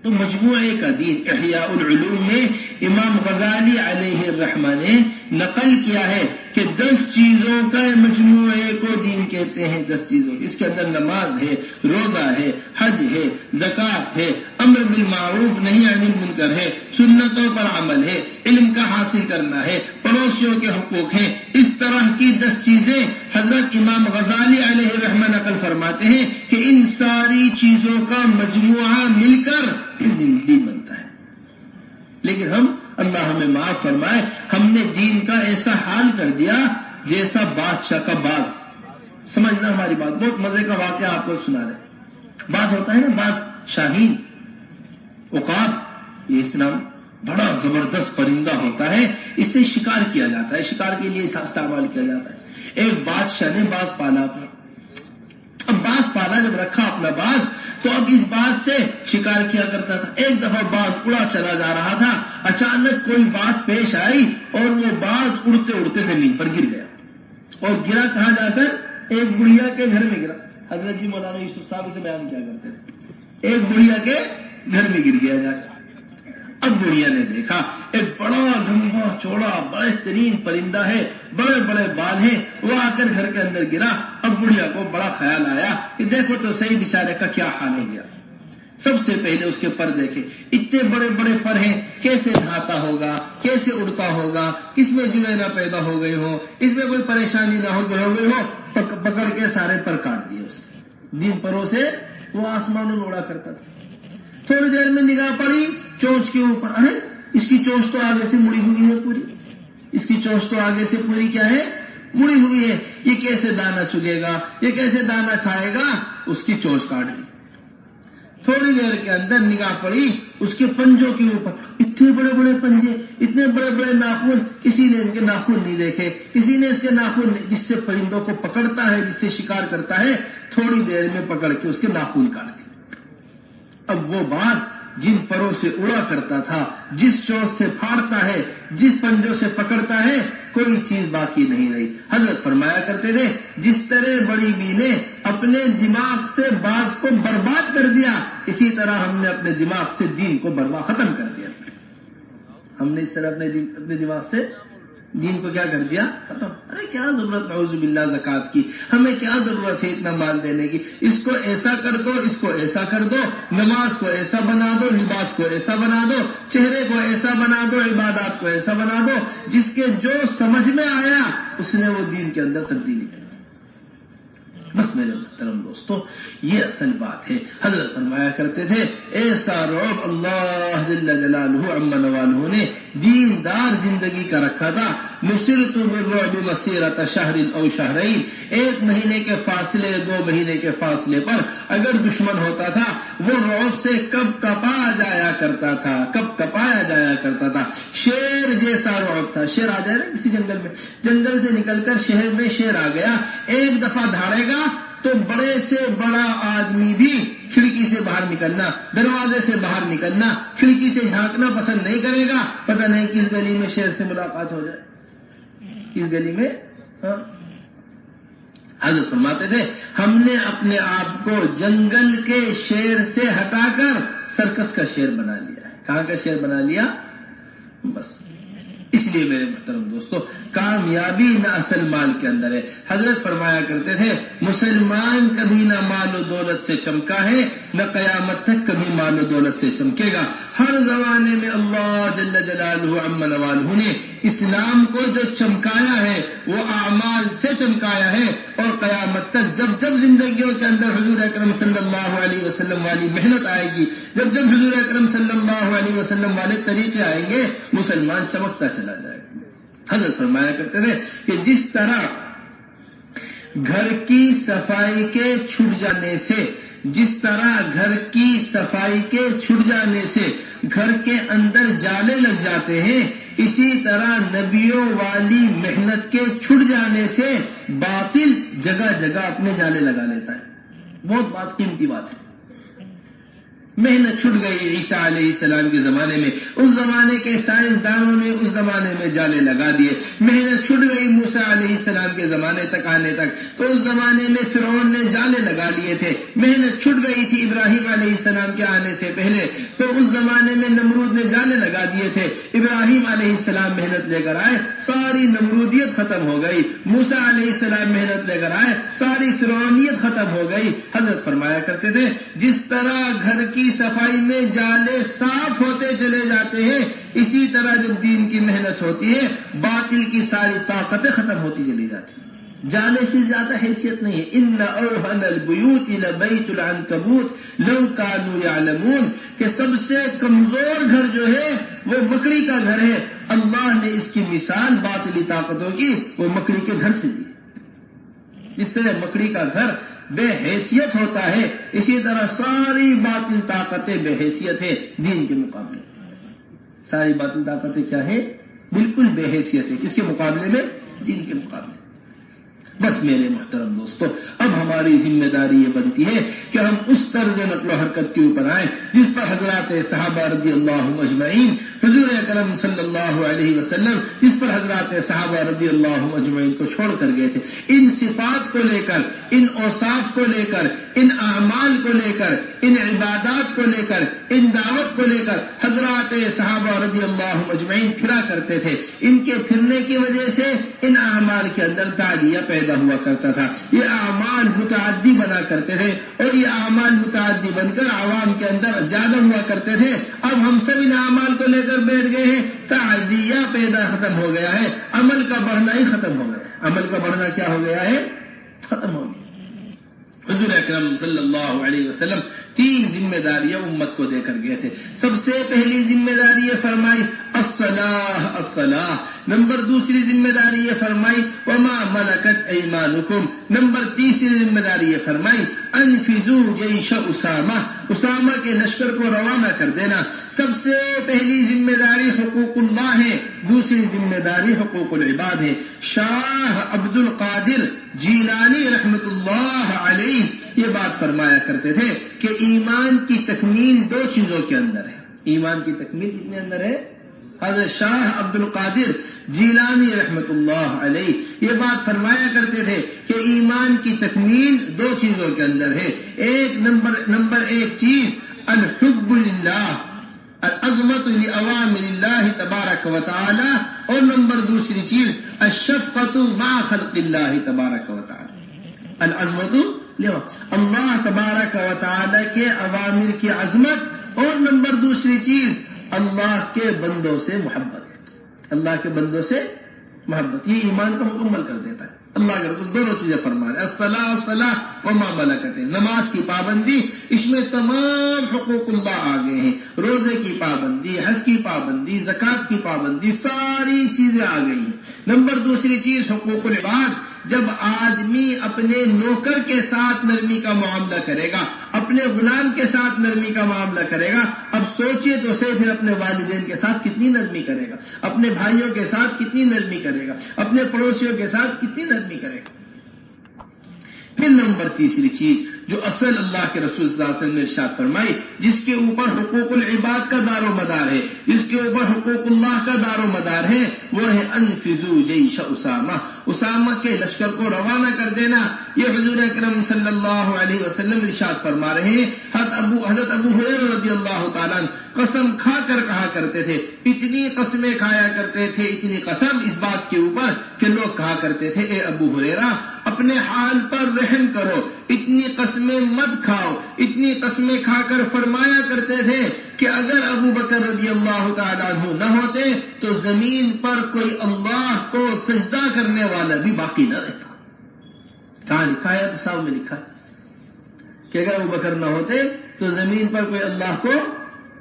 S1: تو مجموعے کا دین احیاء العلوم میں امام غزالی علیہ الرحمہ نے نقل کیا ہے کہ 10 چیزوں کا مجموعے کو دین کہتے ہیں، 10 چیزوں، اس کے اندر نماز ہے، روزہ ہے، حج ہے، زکوٰۃ ہے، امر بالمعروف نہی عن المنکر ہے، سنتوں پر عمل ہے، علم کا حاصل کرنا ہے، پڑوسیوں کے حقوق ہیں۔ اس طرح کی 10 چیزیں حضرت امام غزالی علیہ الرحمہ نقل فرماتے ہیں کہ ان ساری چیزوں کا مجموعہ مل کر دین بنتا ہے۔ لیکن ہم، اللہ ہمیں معاف فرمائے، ہم نے دین کا ایسا حال کر دیا جیسا بادشاہ کا باز۔ سمجھنا ہماری بات، بہت مزے کا واقعہ آپ کو سنا رہے۔ باز ہوتا ہے نا، باز شاہین، عقاب، یہ اس نام بڑا زبردست پرندہ ہوتا ہے، اس سے شکار کیا جاتا ہے، شکار کے لیے استعمال کیا جاتا ہے۔ ایک بادشاہ نے باز پالا اپنا، اب باز پالا جب رکھا اپنا باز، تو اب اس باز سے شکار کیا کرتا تھا۔ ایک دفعہ باز اڑا چلا جا رہا تھا، اچانک کوئی بات پیش آئی اور وہ باز اڑتے اڑتے زمین پر گر گیا، اور گرا کہاں جا کر؟ ایک بڑھیا کے گھر میں گرا۔ حضرت جی مولانا یوسف صاحب اسے بیان کیا کرتے تھے، ایک بڑھیا کے گھر میں گر گیا جا کر۔ اب بڑھیا نے دیکھا ایک بڑا لمبا چوڑا بہترین پرندہ ہے، بڑے بڑے بال ہیں، وہ آ کر گھر کے اندر گرا۔ اب بڑھیا کو بڑا خیال آیا کہ دیکھو تو صحیح بیچارے کا کیا حال ہو گیا۔ سب سے پہلے اس کے پر دیکھے، اتنے بڑے بڑے پر ہیں، کیسے نہاتا ہوگا، کیسے اڑتا ہوگا، اس میں جوئیں نہ پیدا ہو گئی ہو، اس میں کوئی پریشانی نہ ہو گئی ہو۔ پکڑ کے سارے پر کاٹ دیے اس کے، جن پروں سے وہ آسمانوں میں اڑا کرتا تھا۔ تھوڑی دیر میں نگاہ پڑی چونچ کے اوپر، ارے اس کی چونچ تو آگے سے مڑی ہوئی ہے پوری، اس کی چونچ تو آگے سے پوری کیا ہے؟ مڑی ہوئی ہے، یہ کیسے دانا چگے گا، یہ کیسے دانا کھائے گا؟ اس کی چونچ کاٹ دی۔ تھوڑی دیر کے اندر نگاہ پڑی اس کے پنجوں کے اوپر، اتنے بڑے بڑے پنجے، اتنے بڑے بڑے ناخن، کسی نے ان کے ناخن نہیں دیکھے، کسی نے اس کے ناخن، جس سے پرندوں کو پکڑتا ہے، جس سے شکار کرتا ہے، تھوڑی دیر میں پکڑ کے اس کے ناخن کاٹ دیے۔ اب وہ باز جن پروں سے اڑا کرتا تھا، جس چونچ سے پھاڑتا ہے، جس پنجوں سے پکڑتا ہے، کوئی چیز باقی نہیں رہی۔ حضرت فرمایا کرتے تھے جس طرح بڑی بی نے اپنے دماغ سے باز کو برباد کر دیا، اسی طرح ہم نے اپنے دماغ سے دین کو برباد ختم کر دیا۔ ہم نے اس طرح اپنے دماغ سے دین کو کیا کر دیا؟ ختم۔ ارے کیا ضرورت نعوذ باللہ زکوٰۃ کی، ہمیں کیا ضرورت ہے اتنا مال دینے کی؟ اس کو ایسا کر دو، اس کو ایسا کر دو، نماز کو ایسا بنا دو، لباس کو ایسا بنا دو، چہرے کو ایسا بنا دو، عبادات کو ایسا بنا دو، جس کے جو سمجھ میں آیا اس نے وہ دین کے اندر تبدیلی کر دی۔ بس میرے محترم دوستو، یہ اصل بات ہے۔ حضرت فرمایا کرتے تھے ایسا رعب اللہ جل جلالہ عم نوالہ نے دیندار زندگی کا رکھا تھا۔ نصرت بالرعب مسیرۃ شہر او شہرین، 1 مہینے کے فاصلے، 2 مہینے کے فاصلے پر اگر دشمن ہوتا تھا وہ رعب سے کب کپایا جایا کرتا تھا، کب کپایا جایا کرتا تھا۔ شیر جیسا رعب تھا، شیر آ جائے نا کسی جنگل میں، جنگل سے نکل کر شہر میں شیر آ گیا، ایک دفعہ دھاڑے گا تو بڑے سے بڑا آدمی بھی کھڑکی سے باہر نکلنا، دروازے سے باہر نکلنا، کھڑکی سے جھانکنا پسند نہیں کرے گا، پتہ نہیں کس گلی میں شیر سے ملاقات ہو جائے۔ کس گلی میں؟ حضرت فرماتے تھے ہم نے اپنے آپ کو جنگل کے شیر سے ہٹا کر سرکس کا شیر بنا لیا ہے. کہاں کا شیر بنا لیا؟ بس اس لیے میرے محترم دوستو کامیابی نہ اصل مال کے اندر ہے. حضرت فرمایا کرتے تھے مسلمان کبھی نہ مال و دولت سے چمکا ہے نہ قیامت تک کبھی مال و دولت سے چمکے گا. ہر زمانے میں اللہ جل جلالہ عم نوالہ نے اسلام کو جو چمکایا ہے وہ اعمال سے چمکایا ہے، اور قیامت تک جب جب زندگیوں کے اندر حضور اکرم صلی اللہ علیہ وسلم والی محنت آئے گی، جب جب حضور اکرم صلی اللہ علیہ وسلم والے طریقے آئیں گے، مسلمان چمکتا چلا جائے گا. حضرت فرمایا کرتے تھے کہ جس طرح گھر کی صفائی کے چھٹ جانے سے، جس طرح گھر کی صفائی کے چھٹ جانے سے گھر کے اندر جالے لگ جاتے ہیں، اسی طرح نبیوں والی محنت کے چھٹ جانے سے باطل جگہ جگہ اپنے جالے لگا لیتا ہے. بہت بات قیمتی بات ہے. محنت چھٹ گئی عیسیٰ علیہ السلام کے زمانے میں، اس زمانے کے سائنسدانوں نے اس زمانے میں جالے لگا دیے. محنت چھٹ گئی موسیٰ علیہ السلام کے زمانے تک آنے تک، تو اس زمانے میں فرعون نے جالے لگا لیے تھے. محنت چھٹ گئی تھی ابراہیم علیہ السلام کے آنے سے پہلے، تو اس زمانے میں نمرود نے جالے لگا دیے تھے. ابراہیم علیہ السلام محنت لے کر آئے، ساری نمرودیت ختم ہو گئی. موسیٰ علیہ السلام محنت لے کر آئے، ساری فرعونیت ختم ہو گئی. حضرت فرمایا کرتے تھے جس طرح گھر کی صفائی میں جالے صاف ہوتے چلے جاتے ہیں، اسی طرح جب دین کی محنت ہوتی ہے باطل کی ساری طاقتیں ختم ہوتی چلی جاتی ہیں. جالے سے زیادہ حیثیت نہیں ہے. ان اوہن البیوت لبیت العنکبوت لو کانوا یعلمون، کہ سب سے کمزور گھر جو ہے وہ مکڑی کا گھر ہے. اللہ نے اس کی مثال باطلی طاقتوں کی وہ مکڑی کے گھر سے دی. جس طرح مکڑی کا گھر بے حیثیت ہوتا ہے، اسی طرح ساری باطل طاقتیں بے حیثیت ہے دین کے مقابلے. ساری باطل طاقتیں کیا ہے؟ بالکل بے حیثیت ہے. کس کے مقابلے میں؟ دین کے مقابلے. بس میرے محترم دوستو اب ہماری ذمہ داری یہ بنتی ہے کہ ہم اس طرز نقل و حرکت کے اوپر آئیں جس پر حضرات صحابہ رضی اللہ اجمعین، حضور اکرم صلی اللہ علیہ وسلم جس پر حضرات صحابہ رضی اللہ اجمعین کو چھوڑ کر گئے تھے. ان صفات کو لے کر، ان اوصاف کو لے کر، ان اعمال کو لے کر، ان عبادات کو لے کر، ان دعوت کو لے کر حضرات صحابہ رضی اللہ اجمعین پھرا کرتے تھے. ان کے پھرنے کی وجہ سے ان اعمال کے اندر تعدیہ پیدا ہوا کرتا تھا. یہ اعمال متعدی بنا کرتے تھے اور یہ اعمال متعدی بن کر عوام کے اندر زیادہ ہوا کرتے تھے. اب ہم سب ان اعمال کو لے کر بیٹھ گئے ہیں، تعدیہ پیدا ختم ہو گیا ہے، عمل کا بڑھنا ہی ختم ہو گیا ہے. عمل کا بڑھنا کیا ہو گیا ہے؟ ختم ہو گیا. حضور اکرم صلی اللہ علیہ وسلم 3 ذمہ داریاں امت کو دے کر گئے تھے. سب سے پہلی ذمہ داری یہ فرمائی الصلاح الصلاح. نمبر 2 ذمہ داری یہ فرمائی وما ملکت ایمانکم. نمبر 3 ذمہ داری یہ فرمائی انفذوا جیش اسامہ. اسامہ کے لشکر کو روانہ کر دینا. سب سے پہلی ذمہ داری حقوق اللہ ہے، دوسری ذمہ داری حقوق العباد ہے. شاہ عبد القادر جیلانی رحمت اللہ علیہ یہ بات فرمایا کرتے تھے کہ ایمان کی تکمیل 2 چیزوں کے اندر ہے. ایمان کی تکمیل کتنے اندر ہے؟ حضرت شاہ عبد القادر جیلانی رحمت اللہ علیہ یہ بات فرمایا کرتے تھے کہ ایمان کی تکمیل 2 چیزوں کے اندر ہے. ایک نمبر 1 چیز الحب للہ، العظمت لأوامر اللہ تبارک و تعالی، اور نمبر 2 چیز الشفقۃ مع خلق اللہ تبارک و تعالی. العظمت اللہ تبارک و تعالی کے اوامر کی عظمت، اور نمبر 2 چیز اللہ کے بندوں سے محبت. اللہ کے بندوں سے محبت یہ ایمان کا مکمل کر دیتا ہے. اللہ کے رسول 2 چیزیں فرما رہے ہیں الصلاۃ الصلاۃ وما ملکت. نماز کی پابندی، اس میں تمام حقوق اللہ آ گئے ہیں. روزے کی پابندی، حج کی پابندی، زکوٰۃ کی پابندی، ساری چیزیں آ گئی ہیں. نمبر 2 چیز حقوق العباد. جب آدمی اپنے نوکر کے ساتھ نرمی کا معاملہ کرے گا، اپنے غلام کے ساتھ نرمی کا معاملہ کرے گا، اب سوچئے تو صحیح پھر اپنے والدین کے ساتھ کتنی نرمی کرے گا، اپنے بھائیوں کے ساتھ کتنی نرمی کرے گا، اپنے پڑوسیوں کے ساتھ کتنی نرمی کرے گا. پھر نمبر 3 چیز جو اصل اللہ کے رسول صلی اللہ علیہ وسلم نے ارشاد فرمائی، جس کے اوپر حقوق العباد کا دار و مدار ہے، جس کے اوپر حقوق اللہ کا دار و مدار ہے، وہ ہے انفذوا جیش اسامہ، اسامہ کے لشکر کو روانہ کر دینا۔ یہ حضور اکرم صلی اللہ علیہ وسلم ارشاد فرما رہے ہیں۔ حضرت ابو ہریرہ رضی اللہ تعالیٰ عنہ قسم کھا کر کہا کرتے تھے، اتنی قسمیں کھایا کرتے تھے، اتنی قسم اس بات کے اوپر کہ لوگ کہا کرتے تھے اے ابو ہریرہ اپنے حال پر رحم کرو، اتنی قسمیں مت کھاؤ، اتنی قسمیں کھا کر فرمایا کرتے تھے کہ اگر ابو بکر رضی اللہ تعالیٰ عنہ نہ ہوتے تو زمین پر کوئی اللہ کو سجدہ کرنے والا بھی باقی نہ رہتا۔ کہاں لکھا ہے؟ تو صاحب میں لکھا کہ اگر ابو بکر نہ ہوتے تو زمین پر کوئی اللہ کو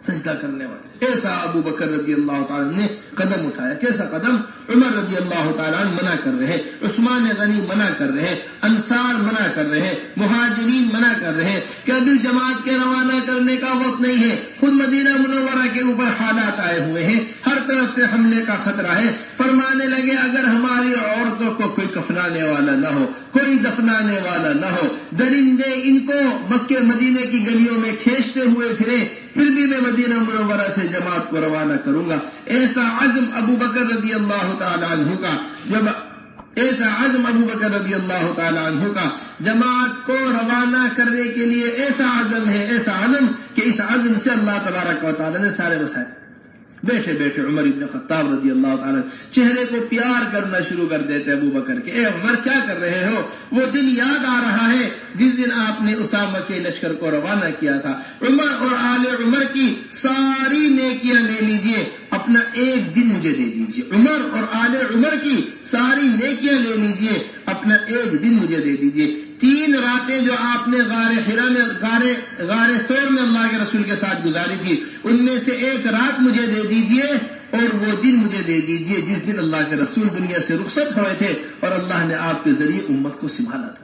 S1: سجدہ کرنے والے۔ ایسا ابو بکر رضی اللہ تعالیٰ نے قدم اٹھایا، کیسا قدم؟ عمر رضی اللہ تعالیٰ منع کر رہے، عثمان غنی منع کر رہے، انصار منع کر رہے، مہاجرین منع کر رہے کہ ابھی جماعت کے روانہ کرنے کا وقت نہیں ہے۔ خود مدینہ منورہ کے اوپر حالات آئے ہوئے ہیں، ہر طرف سے حملے کا خطرہ ہے۔ فرمانے لگے اگر ہماری عورتوں کو کوئی کفنانے والا نہ ہو، کوئی دفنانے والا نہ ہو، درندے ان کو مکے مدینے کی گلیوں میں کھینچتے ہوئے پھرے، پھر بھی میں مدینہ منورہ سے جماعت کو روانہ کروں گا۔ ایسا عزم ابو بکر رضی اللہ تعالی عنہ کا جماعت کو روانہ کرنے کے لیے ایسا عزم ہے، ایسا عزم کہ اس عزم سے اللہ تبارک و تعالی نے سارے وسائل۔ بیٹھے بیٹھے عمر ابن خطاب رضی اللہ تعالیٰ چہرے کو پیار کرنا شروع کر دیتے ابو بکر کے۔ اے عمر کیا کر رہے ہو؟ وہ دن یاد آ رہا ہے جس دن آپ نے اسامہ کے لشکر کو روانہ کیا تھا۔ عمر اور آل عمر کی ساری نیکیاں لے لیجئے، اپنا ایک دن مجھے دے دیجئے۔ عمر اور آل عمر کی ساری نیکیاں لے لیجئے، اپنا ایک دن مجھے دے دیجئے۔ 3 راتیں جو آپ نے غار حرا میں غار ثور میں اللہ کے رسول کے ساتھ گزاری تھی، ان میں سے ایک رات مجھے دے دیجئے اور وہ دن مجھے دے دیجئے جس دن اللہ کے رسول دنیا سے رخصت ہوئے تھے اور اللہ نے آپ کے ذریعے امت کو سنبھالا تھا۔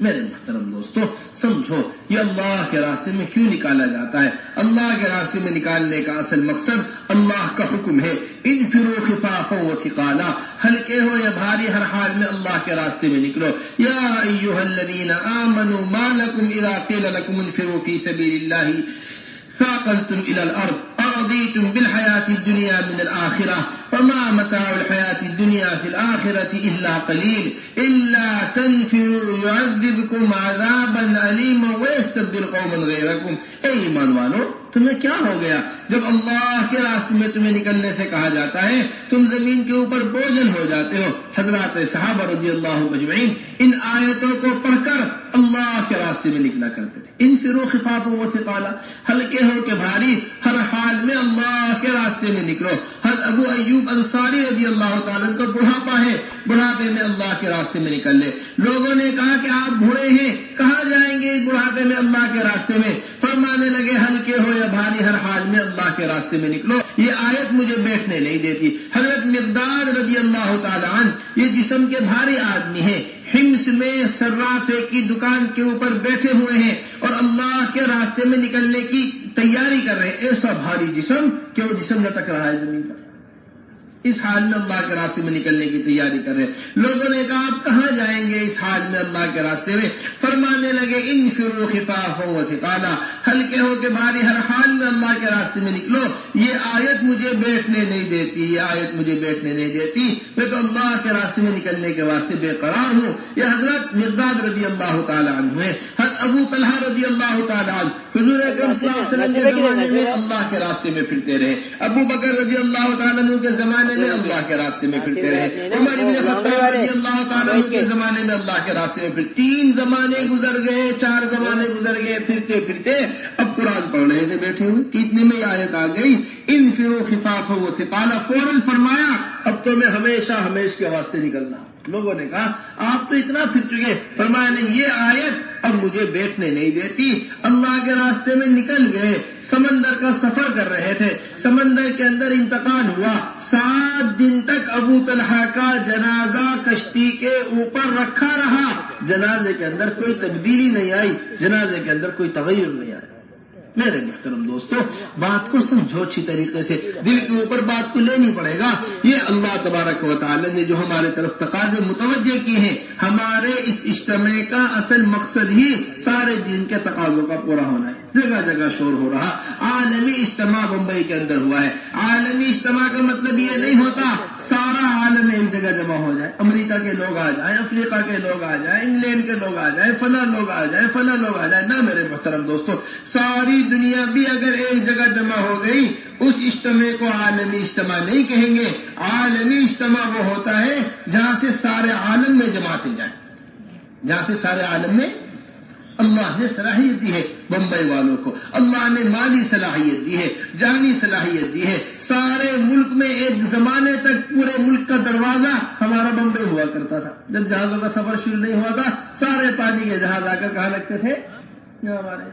S1: میرے محترم دوستو، سمجھو یہ اللہ کے راستے میں کیوں نکالا جاتا ہے؟ اللہ کے راستے میں نکالنے کا اصل مقصد اللہ کا حکم ہے، انفروا خفافا وثقالا، ہلکے ہو یا بھاری ہر حال میں اللہ کے راستے میں نکلو۔ یا ایھا الذین آمنوا ما لکم اذا قیل لکم انفروا فی سبیل اللہ ثاقلتم الى الارض ارضیتم بالحیاة الدنیا من الآخرة فما متاع الحیاة الدنیا فی الآخرة الا قلیل الا تنفروا يعذبكم عذابا علیما ويستبدل قوما غیرکم۔ اے ایمان والو، تمہیں کیا ہو گیا؟ جب اللہ کے راستے میں تمہیں نکلنے سے کہا جاتا ہے تم زمین کے اوپر بوجھل ہو جاتے ہو۔ حضرات صحابہ رضی اللہ مجمعین ان آیتوں کو پڑھ کر اللہ کے راستے میں نکلا کرتے تھے۔ انفروا خفافا وثقالا، ہلکے ہو کے بھاری ہر حال میں اللہ کے راستے میں نکلو۔ حضرت ابو ایوب انصاری رضی اللہ تعالیٰ کو بڑھاپا ہے، بڑھاپے میں اللہ کے راستے میں نکل لے۔ لوگوں نے کہا کہ آپ بوڑھے ہیں، کہاں جائیں گے بڑھاپے میں اللہ کے راستے میں؟ فرمانے لگے ہلکے ہو یا بھاری ہر حال میں اللہ کے راستے میں نکلو۔ یہ آیت مجھے بیٹھنے نہیں دیتی۔ حضرت مقداد رضی اللہ تعالیٰ عنہ یہ جسم کے بھاری آدمی ہیں، حمص میں صرافے کی دکان کے اوپر بیٹھے ہوئے ہیں اور اللہ کے راستے میں نکلنے کی تیاری کر رہے ہیں۔ ایسا بھاری جسم کہ وہ جسم لٹک رہا ہے زمین پر، اس حال میں اللہ کے راستے میں نکلنے کی تیاری کر رہے ہیں۔ لوگوں نے کہا آپ کہاں جائیں گے اس حال میں اللہ کے راستے میں؟ فرمانے لگے انفروا خفافا وثقالا، ہلکے ہو کے بھاری ہر حال میں اللہ کے راستے میں نکلو۔ یہ آیت مجھے بیٹھنے نہیں دیتی، یہ آیت مجھے بیٹھنے نہیں دیتی، میں تو اللہ کے راستے میں نکلنے کے واسطے بے قرار ہوں۔ یہ حضرت مقداد رضی اللہ تعالی عنہ ہے۔ حضرت ابو طلحہ رضی اللہ تعالی عنہ حضور اکرم صلی اللہ علیہ وسلم کے زمانے میں اللہ کے راستے میں پھرتے رہے، ابو بکر رضی اللہ تعالی عنہ کے زمانے میں اللہ کے راستے میں پھرتے رہے، عمر ابن خطاب رضی اللہ تعالیٰ عنہ کے زمانے میں اللہ کے راستے میں پھر 3 زمانے گزر گئے، 4 زمانے گزر گئے، پھرتے پھرتے اب قرآن پڑھ رہے تھے بیٹھے ہوئے، اتنے میں آیت آ گئی انفروا خفافا وثقالا، فوراً فرمایا اب تو میں ہمیشہ ہمیش کے واسطے نکلنا۔ لوگوں نے کہا آپ تو اتنا پھر چکے، فرمایا نہیں، یہ آیت اب مجھے بیٹھنے نہیں دیتی۔ اللہ کے راستے میں نکل گئے، سمندر کا سفر کر رہے تھے، سمندر کے اندر انتقال ہوا، 7 دن تک ابو طلحہ کا جنازہ کشتی کے اوپر رکھا رہا، جنازے کے اندر کوئی تبدیلی نہیں آئی، جنازے کے اندر کوئی تغیر نہیں آیا۔ میرے محترم دوستو، بات کو سمجھو اچھی طریقے سے، دل کے اوپر بات کو لینی پڑے گا۔ یہ اللہ تبارک و تعالی نے جو ہمارے طرف تقاضے متوجہ کیے ہیں، ہمارے اس اجتماع کا اصل مقصد ہی سارے دین کے تقاضوں کا پورا ہونا ہے۔ جگہ جگہ شور ہو رہا، عالمی اجتماع بمبئی کے اندر ہوا ہے۔ عالمی اجتماع کا مطلب یہ نہیں ہوتا سارا عالم ایک جگہ جمع ہو جائے، امریکہ کے لوگ آ جائیں، افریقہ کے لوگ آ جائیں، انگلینڈ کے لوگ آ جائیں، فلاں لوگ آ جائیں، فلاں لوگ آ جائیں۔ نہ میرے محترم دوستو، ساری دنیا بھی اگر ایک جگہ جمع ہو گئی، اس اجتماع کو عالمی اجتماع نہیں کہیں گے۔ عالمی اجتماع وہ ہوتا ہے جہاں سے سارے عالم میں جماعتیں جائیں، جہاں سے سارے عالم میں اللہ نے صلاحیت دی ہے بمبئی والوں کو، اللہ نے مالی صلاحیت دی ہے، جانی صلاحیت دی ہے۔ سارے ملک میں ایک زمانے تک پورے ملک کا دروازہ ہمارا بمبئی ہوا کرتا تھا۔ جب جہازوں کا سفر شروع نہیں ہوا تھا، سارے پانی کے جہاز آ کر کہاں لگتے تھے؟ ہمارے۔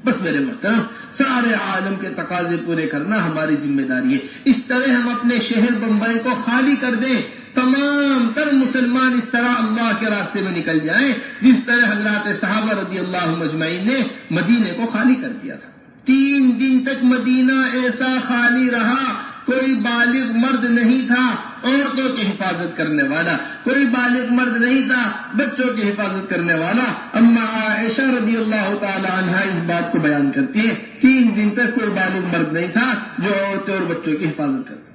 S1: بس میرے محترم، سارے عالم کے تقاضے پورے کرنا ہماری ذمہ داری ہے۔ اس طرح ہم اپنے شہر بمبئی کو خالی کر دیں، تمام تر مسلمان اس طرح اللہ کے راستے میں نکل جائیں جس طرح حضرات صحابہ رضی اللہ مجمعین نے مدینے کو خالی کر دیا تھا۔ 3 دن تک مدینہ ایسا خالی رہا، کوئی بالغ مرد نہیں تھا عورتوں کی حفاظت کرنے والا، کوئی بالغ مرد نہیں تھا بچوں کی حفاظت کرنے والا۔ اما عائشہ رضی اللہ تعالی عنہا اس بات کو بیان کرتی ہے، 3 دن تک کوئی بالغ مرد نہیں تھا جو عورتوں اور بچوں کی حفاظت کرتا۔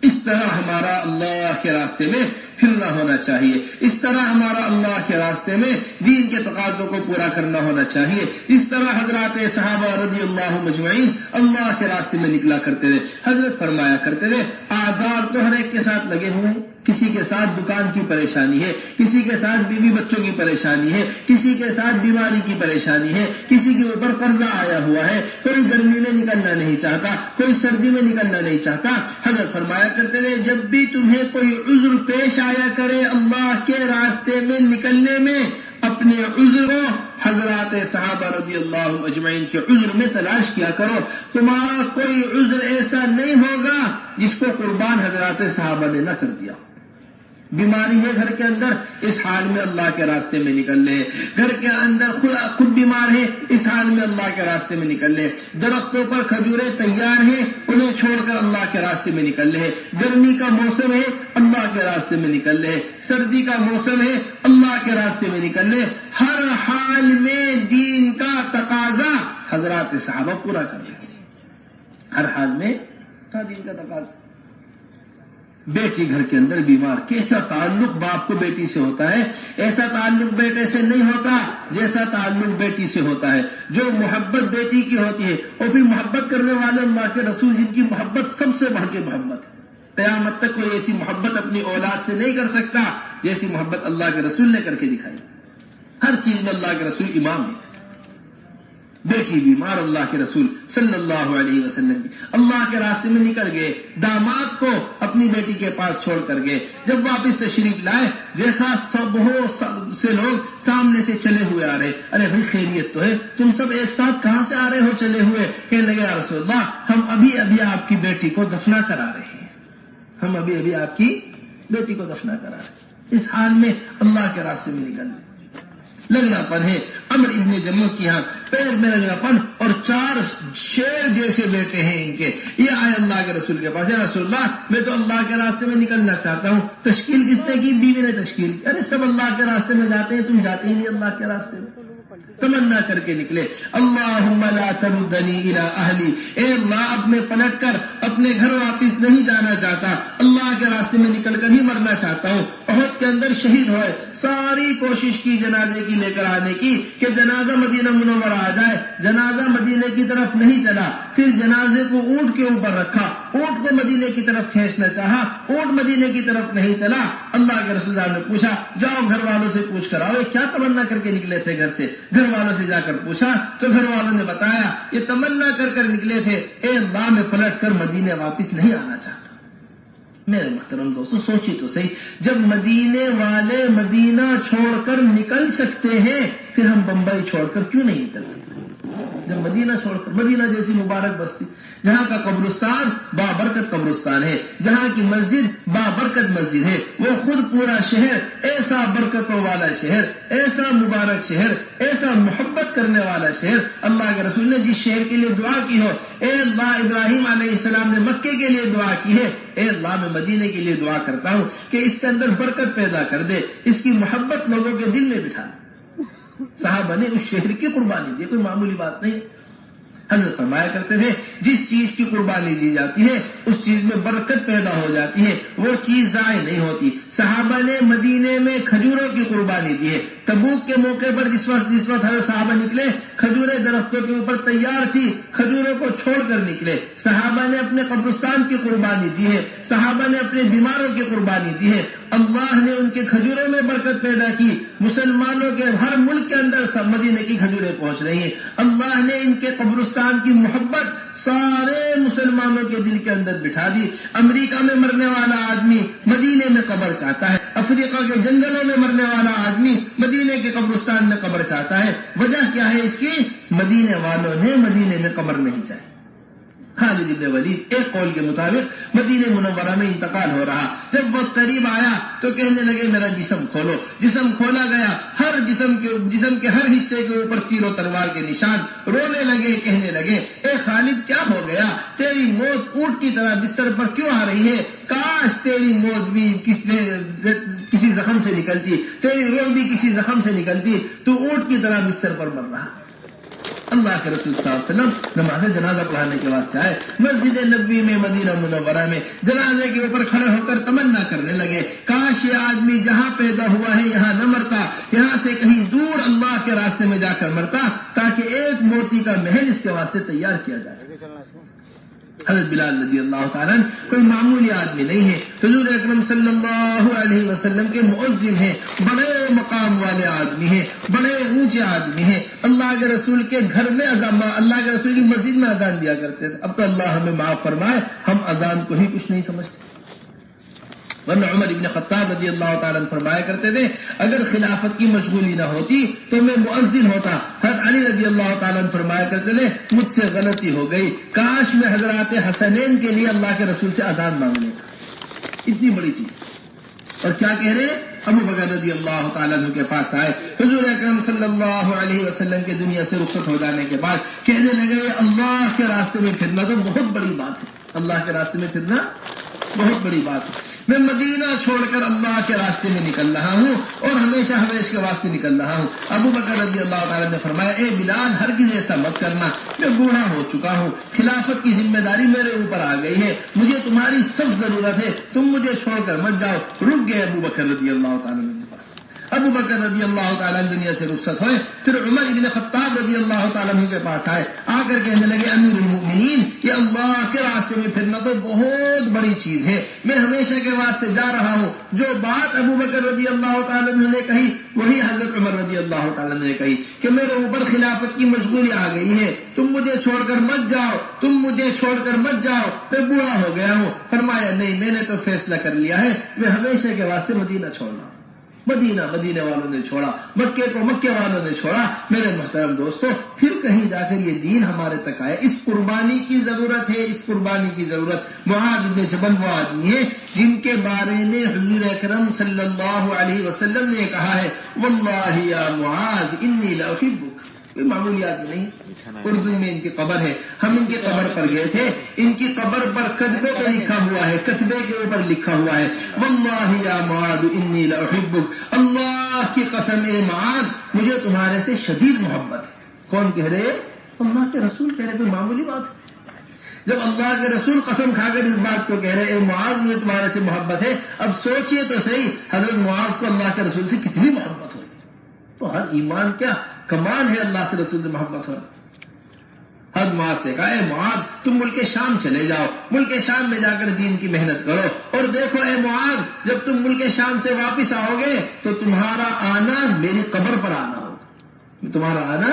S1: اس طرح ہمارا اللہ کے راستے میں پھرنا ہونا چاہیے، اس طرح ہمارا اللہ کے راستے میں دین کے تقاضوں کو پورا کرنا ہونا چاہیے۔ اس طرح حضرات صحابہ رضی اللہ مجمعین اللہ کے راستے میں نکلا کرتے تھے۔ حضرت فرمایا کرتے تھے، آزار تو ہر ایک کے ساتھ لگے ہوئے ہیں، کسی کے ساتھ دکان کی پریشانی ہے، کسی کے ساتھ بیوی بچوں کی پریشانی ہے، کسی کے ساتھ بیماری کی پریشانی ہے، کسی کے اوپر قرضہ آیا ہوا ہے، کوئی گرمی میں نکلنا نہیں چاہتا، کوئی سردی میں نکلنا نہیں چاہتا۔ حضرت فرمایا کرتے تھے، جب بھی تمہیں کوئی عذر پیش آیا کرے اللہ کے راستے میں نکلنے میں، اپنے عذر کو حضرات صحابہ رضی اللہ اجمعین کے عذر میں تلاش کیا کرو۔ تمہارا کوئی عذر ایسا نہیں ہوگا جس کو قربان حضرات صحابہ نے نہ کر دیا۔ بیماری ہے گھر کے اندر، اس حال میں اللہ کے راستے میں نکل لے۔ گھر کے اندر خود بیمار ہے، اس حال میں اللہ کے راستے میں نکل لے۔ درختوں پر کھجوریں تیار ہیں، انہیں چھوڑ کر اللہ کے راستے میں نکل لے۔ گرمی کا موسم ہے، اللہ کے راستے میں نکل لے۔ سردی کا موسم ہے، اللہ کے راستے میں نکل لے۔ ہر حال میں دین کا تقاضا حضرات صحابہ پورا کر لیں، ہر حال میں تھا دین کا تقاضا۔ بیٹی گھر کے اندر بیمار، کیسا تعلق باپ کو بیٹی سے ہوتا ہے، ایسا تعلق بیٹے سے نہیں ہوتا جیسا تعلق بیٹی سے ہوتا ہے۔ جو محبت بیٹی کی ہوتی ہے، اور پھر محبت کرنے والے اللہ کے رسول جن کی محبت سب سے بڑھ کے محبت ہے، قیامت تک کوئی ایسی محبت اپنی اولاد سے نہیں کر سکتا جیسی محبت اللہ کے رسول نے کر کے دکھائی۔ ہر چیز میں اللہ کے رسول امام ہے۔ بیٹی بیمار، اللہ کے رسول صلی اللہ علیہ وسلم اللہ کے راستے میں نکل گئے، داماد کو اپنی بیٹی کے پاس چھوڑ کر گئے۔ جب واپس تشریف لائے، دیکھا سب سے لوگ سامنے سے چلے ہوئے آ رہے۔ ارے بھائی خیریت تو ہے، تم سب ایک ساتھ کہاں سے آ رہے ہو چلے ہوئے؟ کہنے لگے یا رسول اللہ، ہم ابھی آپ کی بیٹی کو دفنا کرا رہے ہیں، ہم ابھی آپ کی بیٹی کو دفنا کرا رہے ہیں۔ اس حال میں اللہ کے راستے میں نکل گئے۔ لگنا پن ہے، عمر ابن جموع کی یہاں پیر میں لگنا پن، اور 4 شیر جیسے بیٹے ہیں ان کے۔ یہ آئے اللہ کے رسول کے پاس، یا رسول اللہ میں تو اللہ کے راستے میں نکلنا چاہتا ہوں۔ تشکیل کس نے کی؟ بیوی نے تشکیل کی۔ ارے سب اللہ کے راستے میں جاتے ہیں، تم جاتے ہی نہیں اللہ کے راستے میں۔ تمنا کر کے نکلے، اللہم لا تردنی الی اہلی، اے اللہ اب میں پلٹ کر اپنے گھر واپس نہیں جانا چاہتا، اللہ کے راستے میں نکل کر ہی مرنا چاہتا ہوں۔ احد کے اندر شہید ہوئے، ساری کوشش کی جنازے کی لے کر آنے کی کہ جنازہ مدینہ منورہ آ جائے، جنازہ مدینے کی طرف نہیں چلا۔ پھر جنازے کو اونٹ کے اوپر رکھا، اونٹ کو مدینے کی طرف کھینچنا چاہا، اونٹ مدینے کی طرف نہیں چلا۔ اللہ کے رسول نے پوچھا، جاؤ گھر والوں سے پوچھ کر آؤ کیا تمنا کر کے نکلے تھے گھر سے؟ گھر والوں سے جا کر پوچھا تو گھر والوں نے بتایا یہ تمنا کر نکلے تھے، اے اللہ میں پلٹ کر مدینے واپس نہیں آنا چاہتا۔ میرے محترم دوستو سوچی تو صحیح، جب مدینے والے مدینہ چھوڑ کر نکل سکتے ہیں، پھر ہم بمبئی چھوڑ کر کیوں نہیں نکل سکتے؟ جب مدینہ چھوڑ کر، مدینہ جیسی مبارک بستی جہاں کا قبرستان بابرکت قبرستان ہے، جہاں کی مسجد بابرکت مسجد ہے، وہ خود پورا شہر ایسا برکتوں والا شہر، ایسا مبارک شہر، ایسا محبت کرنے والا شہر، اللہ کے رسول نے جس شہر کے لیے دعا کی ہو، اے اللہ ابراہیم علیہ السلام نے مکے کے لیے دعا کی ہے، اے اللہ میں مدینے کے لیے دعا کرتا ہوں کہ اس کے اندر برکت پیدا کر دے، اس کی محبت لوگوں کے دل میں بٹھا دے۔ صحابہ نے اس شہر کی قربانی دی، کوئی معمولی بات نہیں۔ حضرت فرمایا کرتے تھے جس چیز کی قربانی دی جاتی ہے اس چیز میں برکت پیدا ہو جاتی ہے، وہ چیز ضائع نہیں ہوتی۔ صحابہ نے مدینے میں کھجوروں کی قربانی دی ہے۔ تبوک کے موقع پر جس وقت حضرت صحابہ نکلے، کھجوریں درختوں کے اوپر تیار تھی، کھجوروں کو چھوڑ کر نکلے۔ صحابہ نے اپنے قبرستان کی قربانی دی ہے، صحابہ نے اپنے بیماروں کی قربانی دی ہے، اللہ نے ان کے کھجوروں میں برکت پیدا کی۔ مسلمانوں کے ہر ملک کے اندر مدینے کی کھجوریں پہنچ رہی ہیں۔ اللہ نے ان کے قبرستان کی محبت سارے مسلمانوں کے دل کے اندر بٹھا دی۔ امریکہ میں مرنے والا آدمی مدینے میں قبر چاہتا ہے، افریقہ کے جنگلوں میں مرنے والا آدمی مدینے کے قبرستان میں قبر چاہتا ہے۔ وجہ کیا ہے اس کی؟ مدینے والوں نے مدینے میں قبر نہیں چاہی۔ خالد ابن ولید ایک قول کے مطابق مدینہ منورہ میں انتقال ہو رہا، جب وہ قریب آیا تو کہنے لگے میرا جسم کھولو۔ جسم کھولا گیا، ہر جسم کے ہر حصے کے اوپر تیر و تلوار کے نشان۔ رونے لگے، کہنے لگے اے خالد کیا ہو گیا؟ تیری موت اونٹ کی طرح بستر پر کیوں آ رہی ہے؟ کاش تیری موت بھی کسی زخم سے نکلتی، تیری روح بھی کسی زخم سے نکلتی، تو اونٹ کی طرح بستر پر مر رہا۔ اللہ کے رسول صلی اللہ علیہ وسلم نماز جنازہ پڑھانے کے واسطے آئے، مسجد نبوی میں مدینہ منورہ میں جنازے کے اوپر کھڑے ہو کر تمنا کرنے لگے کاش یہ آدمی جہاں پیدا ہوا ہے یہاں نہ مرتا، یہاں سے کہیں دور اللہ کے راستے میں جا کر مرتا تاکہ ایک موتی کا محل اس کے واسطے تیار کیا جائے۔ حضرت بلال رضی اللہ تعالیٰ کوئی معمولی آدمی نہیں ہے، حضور اکرم صلی اللہ علیہ وسلم کے مؤذن ہیں، بڑے مقام والے آدمی ہیں، بڑے اونچے آدمی ہیں۔ اللہ کے رسول کے گھر میں اللہ کے رسول کی مسجد میں اذان دیا کرتے تھے۔ اب تو اللہ ہمیں معاف فرمائے، ہم اذان کو ہی کچھ نہیں سمجھتے۔ ورنہ عمر ابن خطاب رضی اللہ تعالیٰ فرمایا کرتے تھے اگر خلافت کی مشغولی نہ ہوتی تو میں مؤذن ہوتا۔ حضرت علی رضی اللہ تعالیٰ فرمایا کرتے تھے مجھ سے غلطی ہو گئی، کاش میں حضرات حسنین کے لیے اللہ کے رسول سے اذان مانگ لیتا۔ اتنی بڑی چیز۔ اور کیا کہہ رہے؟ ابو بکر رضی اللہ تعالیٰ عنہ کے پاس آئے، حضور اکرم صلی اللہ علیہ وسلم کے دنیا سے رخصت ہو جانے کے بعد کہنے لگے اللہ کے راستے میں پھرنا تو بہت بڑی بات ہے، اللہ کے راستے میں پھرنا بہت بڑی بات ہے۔ میں مدینہ چھوڑ کر اللہ کے راستے میں نکل رہا ہوں اور ہمیشہ ہمیش کے واسطے نکل رہا ہوں۔ ابو بکر رضی اللہ تعالیٰ نے فرمایا اے بلال ہرگز ایسا مت کرنا، میں بوڑھا ہو چکا ہوں، خلافت کی ذمہ داری میرے اوپر آ گئی ہے، مجھے تمہاری سخت ضرورت ہے، تم مجھے چھوڑ کر مت جاؤ۔ رک گئے ابو بکر رضی اللہ تعالیٰ کے پاس۔ ابو بکر رضی اللہ تعالیٰ دنیا سے رخصت ہوئے، پھر عمر ابن خطاب رضی اللہ تعالیٰ کے پاس آئے، آ کر کہنے لگے امیر المؤمنین یہ اللہ کے راستے میں پھرنا تو بہت بڑی چیز ہے، میں ہمیشہ کے واسطے جا رہا ہوں۔ جو بات ابو بکر رضی اللہ تعالیٰ نے کہی وہی حضرت عمر رضی اللہ تعالیٰ نے کہی کہ میرے اوپر خلافت کی مشغولی آ گئی ہے، تم مجھے چھوڑ کر مت جاؤ، تم مجھے چھوڑ کر مت جاؤ، میں بوڑھا ہو گیا ہوں۔ فرمایا نہیں، میں نے تو فیصلہ کر لیا ہے، میں ہمیشہ کے واسطے مدینہ چھوڑنا۔ مدینہ والوں نے چھوڑا، مکے کو مکے والوں نے چھوڑا۔ میرے محترم دوستو پھر کہیں جا کر یہ دین ہمارے تک آئے، اس قربانی کی ضرورت ہے، اس قربانی کی ضرورت۔ معاذ بن جبل وہ آدمی ہے جن کے بارے میں حضور اکرم صلی اللہ علیہ وسلم نے کہا ہے واللہ یا معاذ انی لاحبک، کوئی معمولی آدمی نہیں۔ اردو میں ان کی قبر ہے، ہم ان کی قبر پر گئے تھے، ان کی قبر پر کتبے پہ لکھا ہوا ہے، کتبے کے اوپر لکھا ہوا ہے واللہ یا معاذ انی لاحبک، اللہ کی قسم اے معاذ مجھے تمہارے سے شدید محبت ہے۔ کون کہہ رہے؟ اللہ کے رسول کہہ رہے، کوئی معمولی بات ہے؟ جب اللہ کے رسول قسم کھا کر اس بات کو کہہ رہے اے معاذ مجھے تمہارے سے محبت ہے، اب سوچئے تو صحیح حضرت معاذ کو اللہ کے رسول سے کتنی محبت ہوئی۔ تو ہر ایمان کیا کمال ہے اللہ کے رسول سے محبت ہو۔ حضرت معاذ سے کہا اے معاذ تم ملک شام چلے جاؤ، ملک شام میں جا کر دین کی محنت کرو، اور دیکھو اے معاذ جب تم ملک شام سے واپس آؤ گے تو تمہارا آنا میری قبر پر آنا ہوگا، تمہارا آنا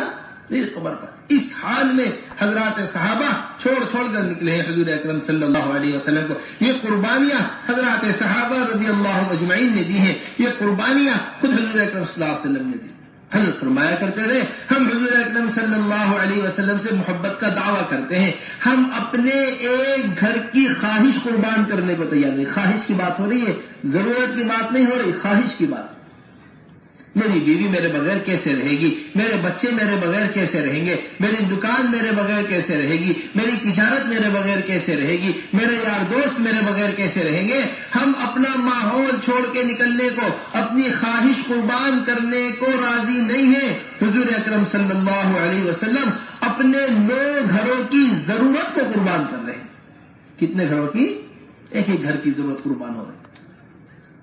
S1: میری قبر پر۔ اس حال میں حضرات صحابہ چھوڑ کر نکلے ہیں حضور اکرم صلی اللہ علیہ وسلم کو۔ یہ قربانیاں حضرات صحابہ رضی اللہ اجمعین نے دی ہیں، یہ قربانیاں خود حضور اکرم صلی اللہ علیہ وسلم نے دی۔ حضرت فرمایا کرتے تھے ہم حضور اکرم صلی اللہ علیہ وسلم سے محبت کا دعویٰ کرتے ہیں، ہم اپنے ایک گھر کی خواہش قربان کرنے کو تیار نہیں۔ خواہش کی بات ہو رہی ہے، ضرورت کی بات نہیں ہو رہی، خواہش کی بات۔ میری بیوی میرے بغیر کیسے رہے گی، میرے بچے میرے بغیر کیسے رہیں گے، میری دکان میرے بغیر کیسے رہے گی، میری تجارت میرے بغیر کیسے رہے گی، میرے یار دوست میرے بغیر کیسے رہیں گے۔ ہم اپنا ماحول چھوڑ کے نکلنے کو، اپنی خواہش قربان کرنے کو راضی نہیں ہیں۔ حضور اکرم صلی اللہ علیہ وسلم اپنے 9 گھروں کی ضرورت کو قربان کر رہے ہیں۔ کتنے گھروں کی؟ ایک ایک گھر کی ضرورت قربان ہو رہی ہے۔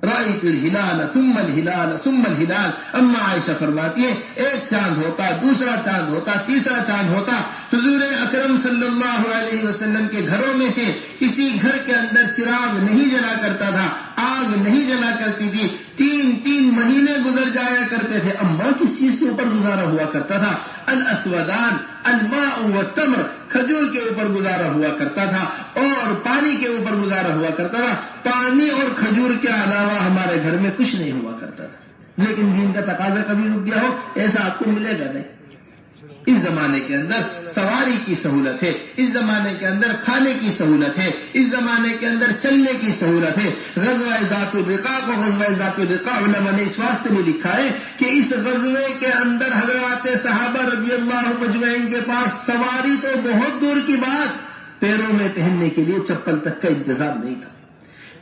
S1: رأیت الہلال ثم الہلال ثم الہلال، اما عائشہ فرماتی ہے ایک چاند ہوتا، دوسرا چاند ہوتا، تیسرا چاند ہوتا۔ حضور اکرم صلی اللہ علیہ وسلم کے گھروں میں سے کسی گھر کے اندر چراغ نہیں جلا کرتا تھا، آگ نہیں جلا کرتی تھی، 3 مہینے گزر جایا کرتے تھے۔ اما کس چیز کے اوپر گزارا ہوا کرتا تھا؟ الاسودان الماء والتمر، کھجور کے اوپر گزارا ہوا کرتا تھا اور پانی کے اوپر گزارا ہوا کرتا تھا۔ پانی اور کھجور کے علاوہ ہمارے گھر میں کچھ نہیں ہوا کرتا تھا۔ لیکن دین کا تقاضا کبھی رک گیا ہو ایسا آپ کو ملے گا نہیں۔ اس زمانے کے اندر سواری کی سہولت ہے، اس زمانے کے اندر کھانے کی سہولت ہے، اس زمانے کے اندر چلنے کی سہولت ہے۔ غزوہ ذات الرقاع کو غزوہ ذات الرقاع علماء نے اس واسطے میں لکھا ہے کہ اس غزوے کے اندر حضرات صحابہ رضی اللہ مجمعین کے پاس سواری تو بہت دور کی بات، پیروں میں پہننے کے لیے چپل تک کا انتظام نہیں تھا۔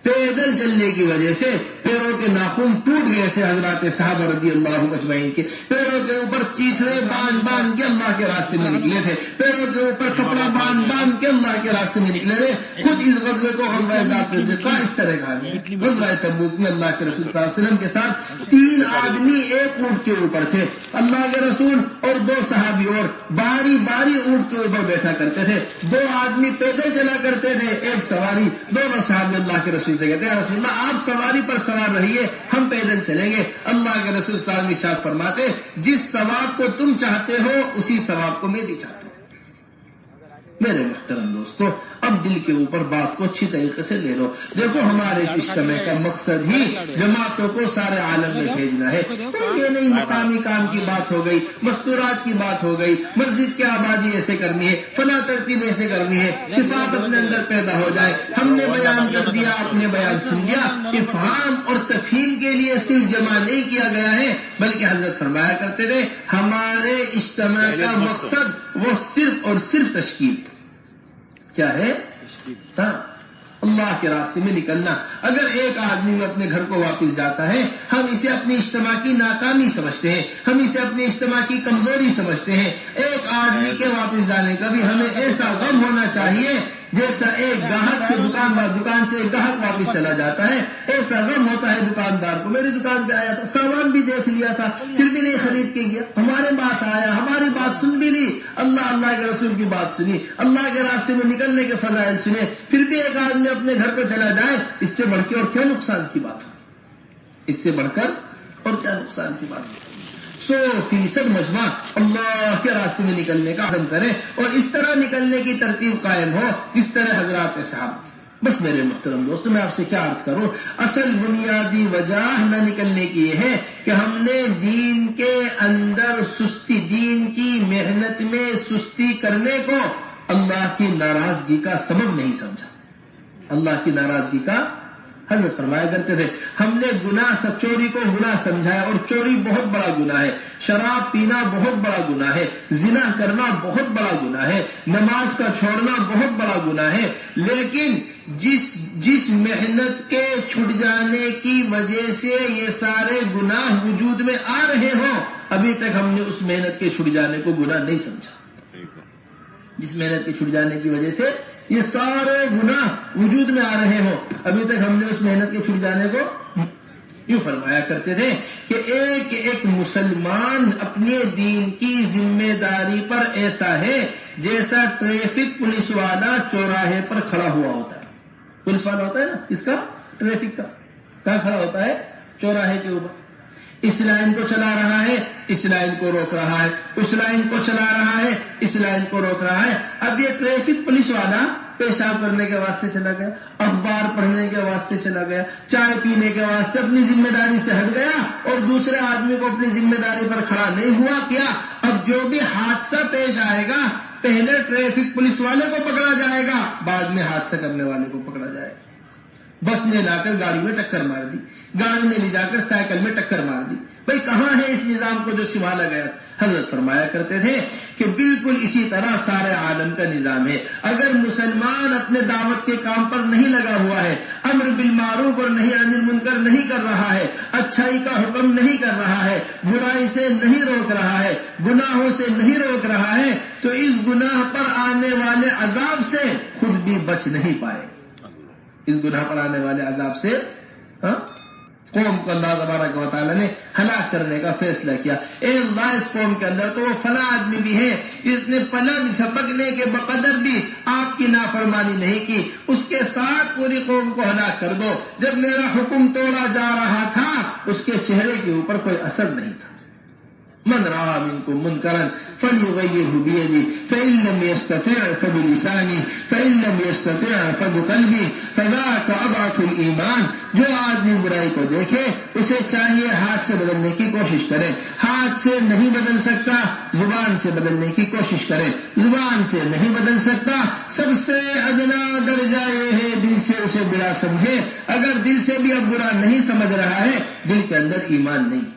S1: پیدل چلنے کی وجہ سے پیروں کے ناخن ٹوٹ گئے تھے حضرات صحابہ رضی اللہ مجمعین کے۔ پیروں کے اوپر چیتھڑے باندھ کے اللہ کے راستے میں نکلے تھے، پیروں کے اوپر کپڑا باندھ کے اللہ کے راستے میں نکلے تھے۔ خود اس غزوے کو غزوہ ذات الرقاع اس طرح کہا گیا۔ غزوہ تبوک میں اللہ کے رسول صلی اللہ علیہ وسلم کے ساتھ 3 آدمی ایک اونٹ کے اوپر تھے، اللہ کے رسول اور 2 صحابی اور باری اونٹ کے اوپر بیٹھا کرتے تھے۔ 2 آدمی پیدل چلا کرتے تھے، ایک سواری، دونوں صحابی اللہ کے رسول سے کہتے ہیں رسول اللہ آپ سواری پر سوار رہیے، ہم پیدل چلیں گے۔ اللہ کے رسول صلی اللہ علیہ وسلم ارشاد فرماتے جس ثواب کو تم چاہتے ہو اسی ثواب کو میں بھی چاہتا ہوں۔ میرے محترم دوستو، اب دل کے اوپر بات کو اچھی طریقے سے لے لو۔ دیکھو ہمارے اجتماع کا مقصد ہی جماعتوں کو سارے عالم میں بھیجنا ہے۔ تو یہ نہیں مقامی کام کی بات ہو گئی، مستورات کی بات ہو گئی، مسجد کی آبادی ایسے کرنی ہے، فلاں ترتیب ایسے کرنی ہے، صفات اپنے اندر پیدا ہو جائے۔ ہم نے بیان کر دیا، آپ نے بیان سن لیا۔ افہام اور تفہیم کے لیے صرف جمع نہیں کیا گیا ہے، بلکہ حضرت فرمایا کرتے تھے ہمارے اجتماع کا مقصد وہ صرف اور صرف تشکیل کیا ہے؟ اللہ کے راستے میں نکلنا۔ اگر ایک آدمی اپنے گھر کو واپس جاتا ہے ہم اسے اپنی اجتماع کی ناکامی سمجھتے ہیں، ہم اسے اپنی اجتماع کی کمزوری سمجھتے ہیں۔ ایک آدمی کے واپس جانے کا بھی ہمیں ایسا غم ہونا چاہیے جیسا ایک گاہک سے دکان سے ایک گاہک واپس چلا جاتا ہے، ایسا غم ہوتا ہے دکاندار کو۔ میری دکان پہ آیا تھا، سامان بھی دیکھ لیا تھا، پھر بھی نہیں خرید کے گیا، ہمارے پاس آیا، ہماری بات سن بھی لی، اللہ کے رسول کی بات سنی، اللہ کے راستے میں نکلنے کے فضائل سنے، پھر بھی ایک آدمی اپنے گھر پہ چلا جائے، اس سے بڑھ کے اور کیا نقصان کی بات ہے؟ اس سے بڑھ کر اور کیا نقصان کی بات ہے؟ 100% مجمع اللہ کے راستے میں نکلنے کا عزم کریں اور اس طرح نکلنے کی ترتیب قائم ہو جس طرح حضرات صاحب۔ بس میرے محترم دوستو، میں آپ سے کیا عرض کروں، اصل بنیادی وجہ نہ نکلنے کی یہ ہے کہ ہم نے دین کے اندر سستی، دین کی محنت میں سستی کرنے کو اللہ کی ناراضگی کا سبب نہیں سمجھا۔ اللہ کی ناراضگی کا حضرت فرمایا کرتے تھے ہم نے گناہ چوری کو گناہ سمجھایا، اور چوری بہت بڑا گناہ ہے، شراب پینا بہت بڑا گناہ ہے، زنا کرنا بہت بڑا گناہ ہے، نماز کا چھوڑنا بہت بڑا گناہ ہے۔ لیکن جس محنت کے چھٹ جانے کی وجہ سے یہ سارے گناہ وجود میں آ رہے ہوں، ابھی تک ہم نے اس محنت کے چھٹ جانے کو گناہ نہیں سمجھا۔ جس محنت کے چھٹ جانے کی وجہ سے یہ سارے گناہ وجود میں آ رہے ہوں، ابھی تک ہم نے اس محنت کے چھٹ جانے کو یوں فرمایا کرتے تھے کہ ایک مسلمان اپنے دین کی ذمہ داری پر ایسا ہے جیسا ٹریفک پولیس والا چوراہے پر کھڑا ہوا ہوتا ہے۔ پولیس والا ہوتا ہے نا، کس کا؟ ٹریفک کا۔ کہاں کھڑا ہوتا ہے؟ چوراہے کے اوپر۔ اس لائن کو چلا رہا ہے، اس لائن کو روک رہا ہے، اس لائن کو چلا رہا ہے، اس لائن کو روک رہا ہے۔ اب یہ ٹریفک پولیس والا پیشاب کرنے کے واسطے چلا گیا، اخبار پڑھنے کے واسطے چلا گیا، چائے پینے کے واسطے اپنی ذمہ داری سے ہٹ گیا اور دوسرے آدمی کو اپنی ذمہ داری پر کھڑا نہیں ہوا کیا؟ اب جو بھی حادثہ پیش آئے گا پہلے ٹریفک پولیس والے کو پکڑا جائے گا، بعد میں حادثہ کرنے والے کو پکڑا جائے گا۔ بس نے لا کر گاڑی میں ٹکر مار دی، گاڑی نے لے جا کر سائیکل میں ٹکر مار دی، بھئی کہاں ہے اس نظام کو جو سنبھالا گیا؟ حضرت فرمایا کرتے تھے کہ بالکل اسی طرح سارے عالم کا نظام ہے۔ اگر مسلمان اپنے دعوت کے کام پر نہیں لگا ہوا ہے، امر بالمعروف اور نہی عن المنکر نہیں کر رہا ہے، اچھائی کا حکم نہیں کر رہا ہے، برائی سے نہیں روک رہا ہے، گناہوں سے نہیں روک رہا ہے، تو اس گناہ پر آنے والے عذاب سے خود بھی بچ نہیں پائے گا۔ اس گناہ پر آنے والے عذاب سے قوم کو اللہ تبارک و تعالیٰ نے ہلاک کرنے کا فیصلہ کیا۔ اے اللہ، اس قوم کے اندر تو وہ فلاں آدمی بھی ہے جس نے پلنگ جھپکنے کے بقدر بھی آپ کی نافرمانی نہیں کی، اس کے ساتھ پوری قوم کو ہلاک کر دو۔ جب میرا حکم توڑا جا رہا تھا اس کے چہرے کے اوپر کوئی اثر نہیں تھا۔ من رأى منكم منكرا فليغيره بيده فإن لم يستطع فبلسانه فإن لم يستطع فبقلبه فذاك أضعف الإيمان۔ جو آدمی برائی کو دیکھے اسے چاہیے ہاتھ سے بدلنے کی کوشش کرے، ہاتھ سے نہیں بدل سکتا زبان سے بدلنے کی کوشش کرے، زبان سے نہیں بدل سکتا سب سے ادنا درجہ یہ ہے دل سے اسے برا سمجھے۔ اگر دل سے بھی اب برا نہیں سمجھ رہا ہے دل کے اندر ایمان نہیں۔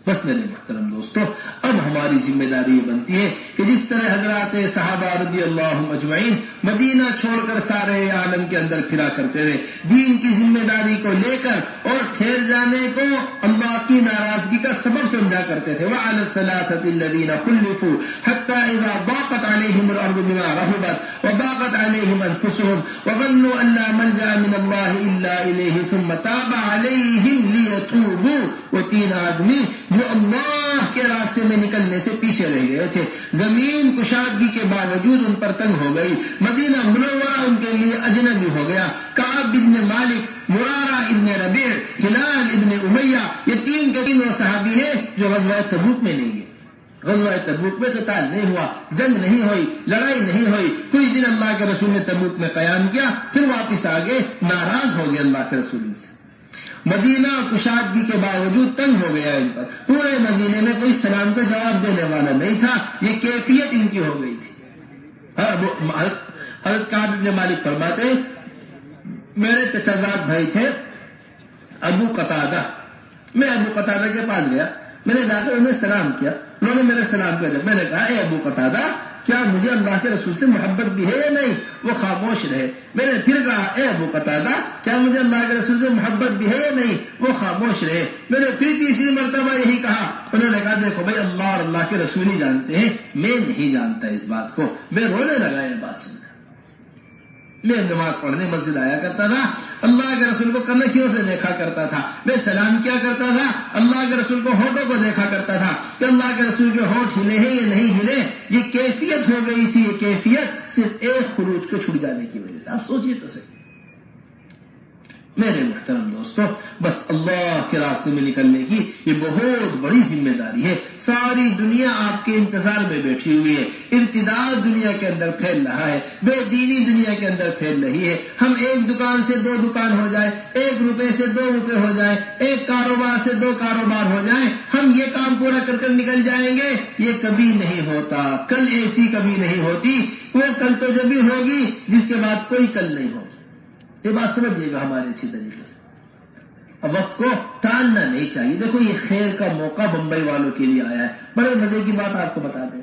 S1: بس میرے محترم دوستو، اب ہماری ذمہ داری یہ بنتی ہے کہ جس طرح حضرات صحابہ رضی اللہ اجمعین مدینہ چھوڑ کر سارے عالم کے اندر پھرا کرتے رہے، دین کی ذمہ داری کو لے کر اور ٹھہر جانے کو اللہ کی ناراضگی کا سبب سمجھا کرتے تھے۔ وعلى الثلاثة الذين خلفوا حتى إذا ضاقت عليهم الأرض بما رحبت وضاقت عليهم أنفسهم وظنوا أن لا ملجأ من الله إلا إليه ثم تاب عليهم ليتوبوا۔ وہ تین آدمی جو اللہ کے راستے میں نکلنے سے پیچھے رہ گئے تھے، زمین کشادگی کے باوجود ان پر تنگ ہو گئی، مدینہ منورہ ان کے لیے اجنبی ہو گیا۔ کعب بن مالک، مرارہ ابن ربیع، ہلال ابن امیہ، یہ تین کے تین وہ صحابی ہیں جو غزوہ تبوک میں نہیں گئے۔ غزوہ تبوک میں قتال نہیں ہوا، جنگ نہیں ہوئی، لڑائی نہیں ہوئی، کچھ دن اللہ کے رسول نے تبوک میں قیام کیا، پھر واپس آگے، ناراض ہو گئے اللہ کے رسول سے۔ مدینہ کشادگی کے باوجود تنگ ہو گیا ان پر، پورے مدینے میں کوئی سلام کا جواب دینے والا نہیں تھا، یہ کیفیت ان کی ہو گئی تھی۔ حضرت کعب بن مالک فرماتے میرے چچازاد بھائی تھے ابو قتادہ، میں ابو قتادہ کے پاس گیا، میں نے جا کر انہیں سلام کیا، انہوں نے میرے سلام کیا، جب میں نے کہا اے ابو قتادہ کیا مجھے اللہ کے رسول سے محبت بھی ہے یا نہیں؟ وہ خاموش رہے۔ میں نے پھر کہا اے ابو قتادہ کیا مجھے اللہ کے رسول سے محبت بھی ہے یا نہیں؟ وہ خاموش رہے۔ میں نے پھر تیسری مرتبہ یہی کہا، انہوں نے کہا دیکھو بھائی اللہ اور اللہ کے رسول ہی جانتے ہیں، میں نہیں جانتا اس بات کو۔ میں رونے لگا یہ بات سن کر۔ میں نماز پڑھنے مسجد آیا کرتا تھا، اللہ کے رسول کو کنکھیوں سے دیکھا کرتا تھا، میں سلام کیا کرتا تھا، اللہ کے رسول کو ہونٹوں کو دیکھا کرتا تھا کہ اللہ کے رسول کے ہونٹ ہلے ہیں یا نہیں ہلے۔ یہ کیفیت ہو گئی تھی، یہ کیفیت صرف ایک خروج کو چھٹ جانے کی وجہ سے۔ آپ سوچیے تو صحیح میرے محترم دوستو، بس اللہ کے راستے میں نکلنے کی یہ بہت بڑی ذمہ داری ہے۔ ساری دنیا آپ کے انتظار میں بیٹھی ہوئی ہے، ارتداد دنیا کے اندر پھیل رہا ہے، بے دینی دنیا کے اندر پھیل رہی ہے۔ ہم ایک دکان سے دو دکان ہو جائے، 1 روپے سے 2 روپے ہو جائے، ایک کاروبار سے 2 کاروبار ہو جائیں، ہم یہ کام پورا کر کر نکل جائیں گے، یہ کبھی نہیں ہوتا۔ کل ایسی کبھی نہیں ہوتی، وہ کل تو جب بھی ہوگی جس کے بعد کوئی کل نہیں ہوگی۔ یہ بات سمجھیے گا ہمارے اچھی طریقے سے، اب وقت کو ٹالنا نہیں چاہیے۔ دیکھو یہ خیر کا موقع بمبئی والوں کے لیے آیا ہے، بڑے مزے کی بات آپ کو بتا دیں۔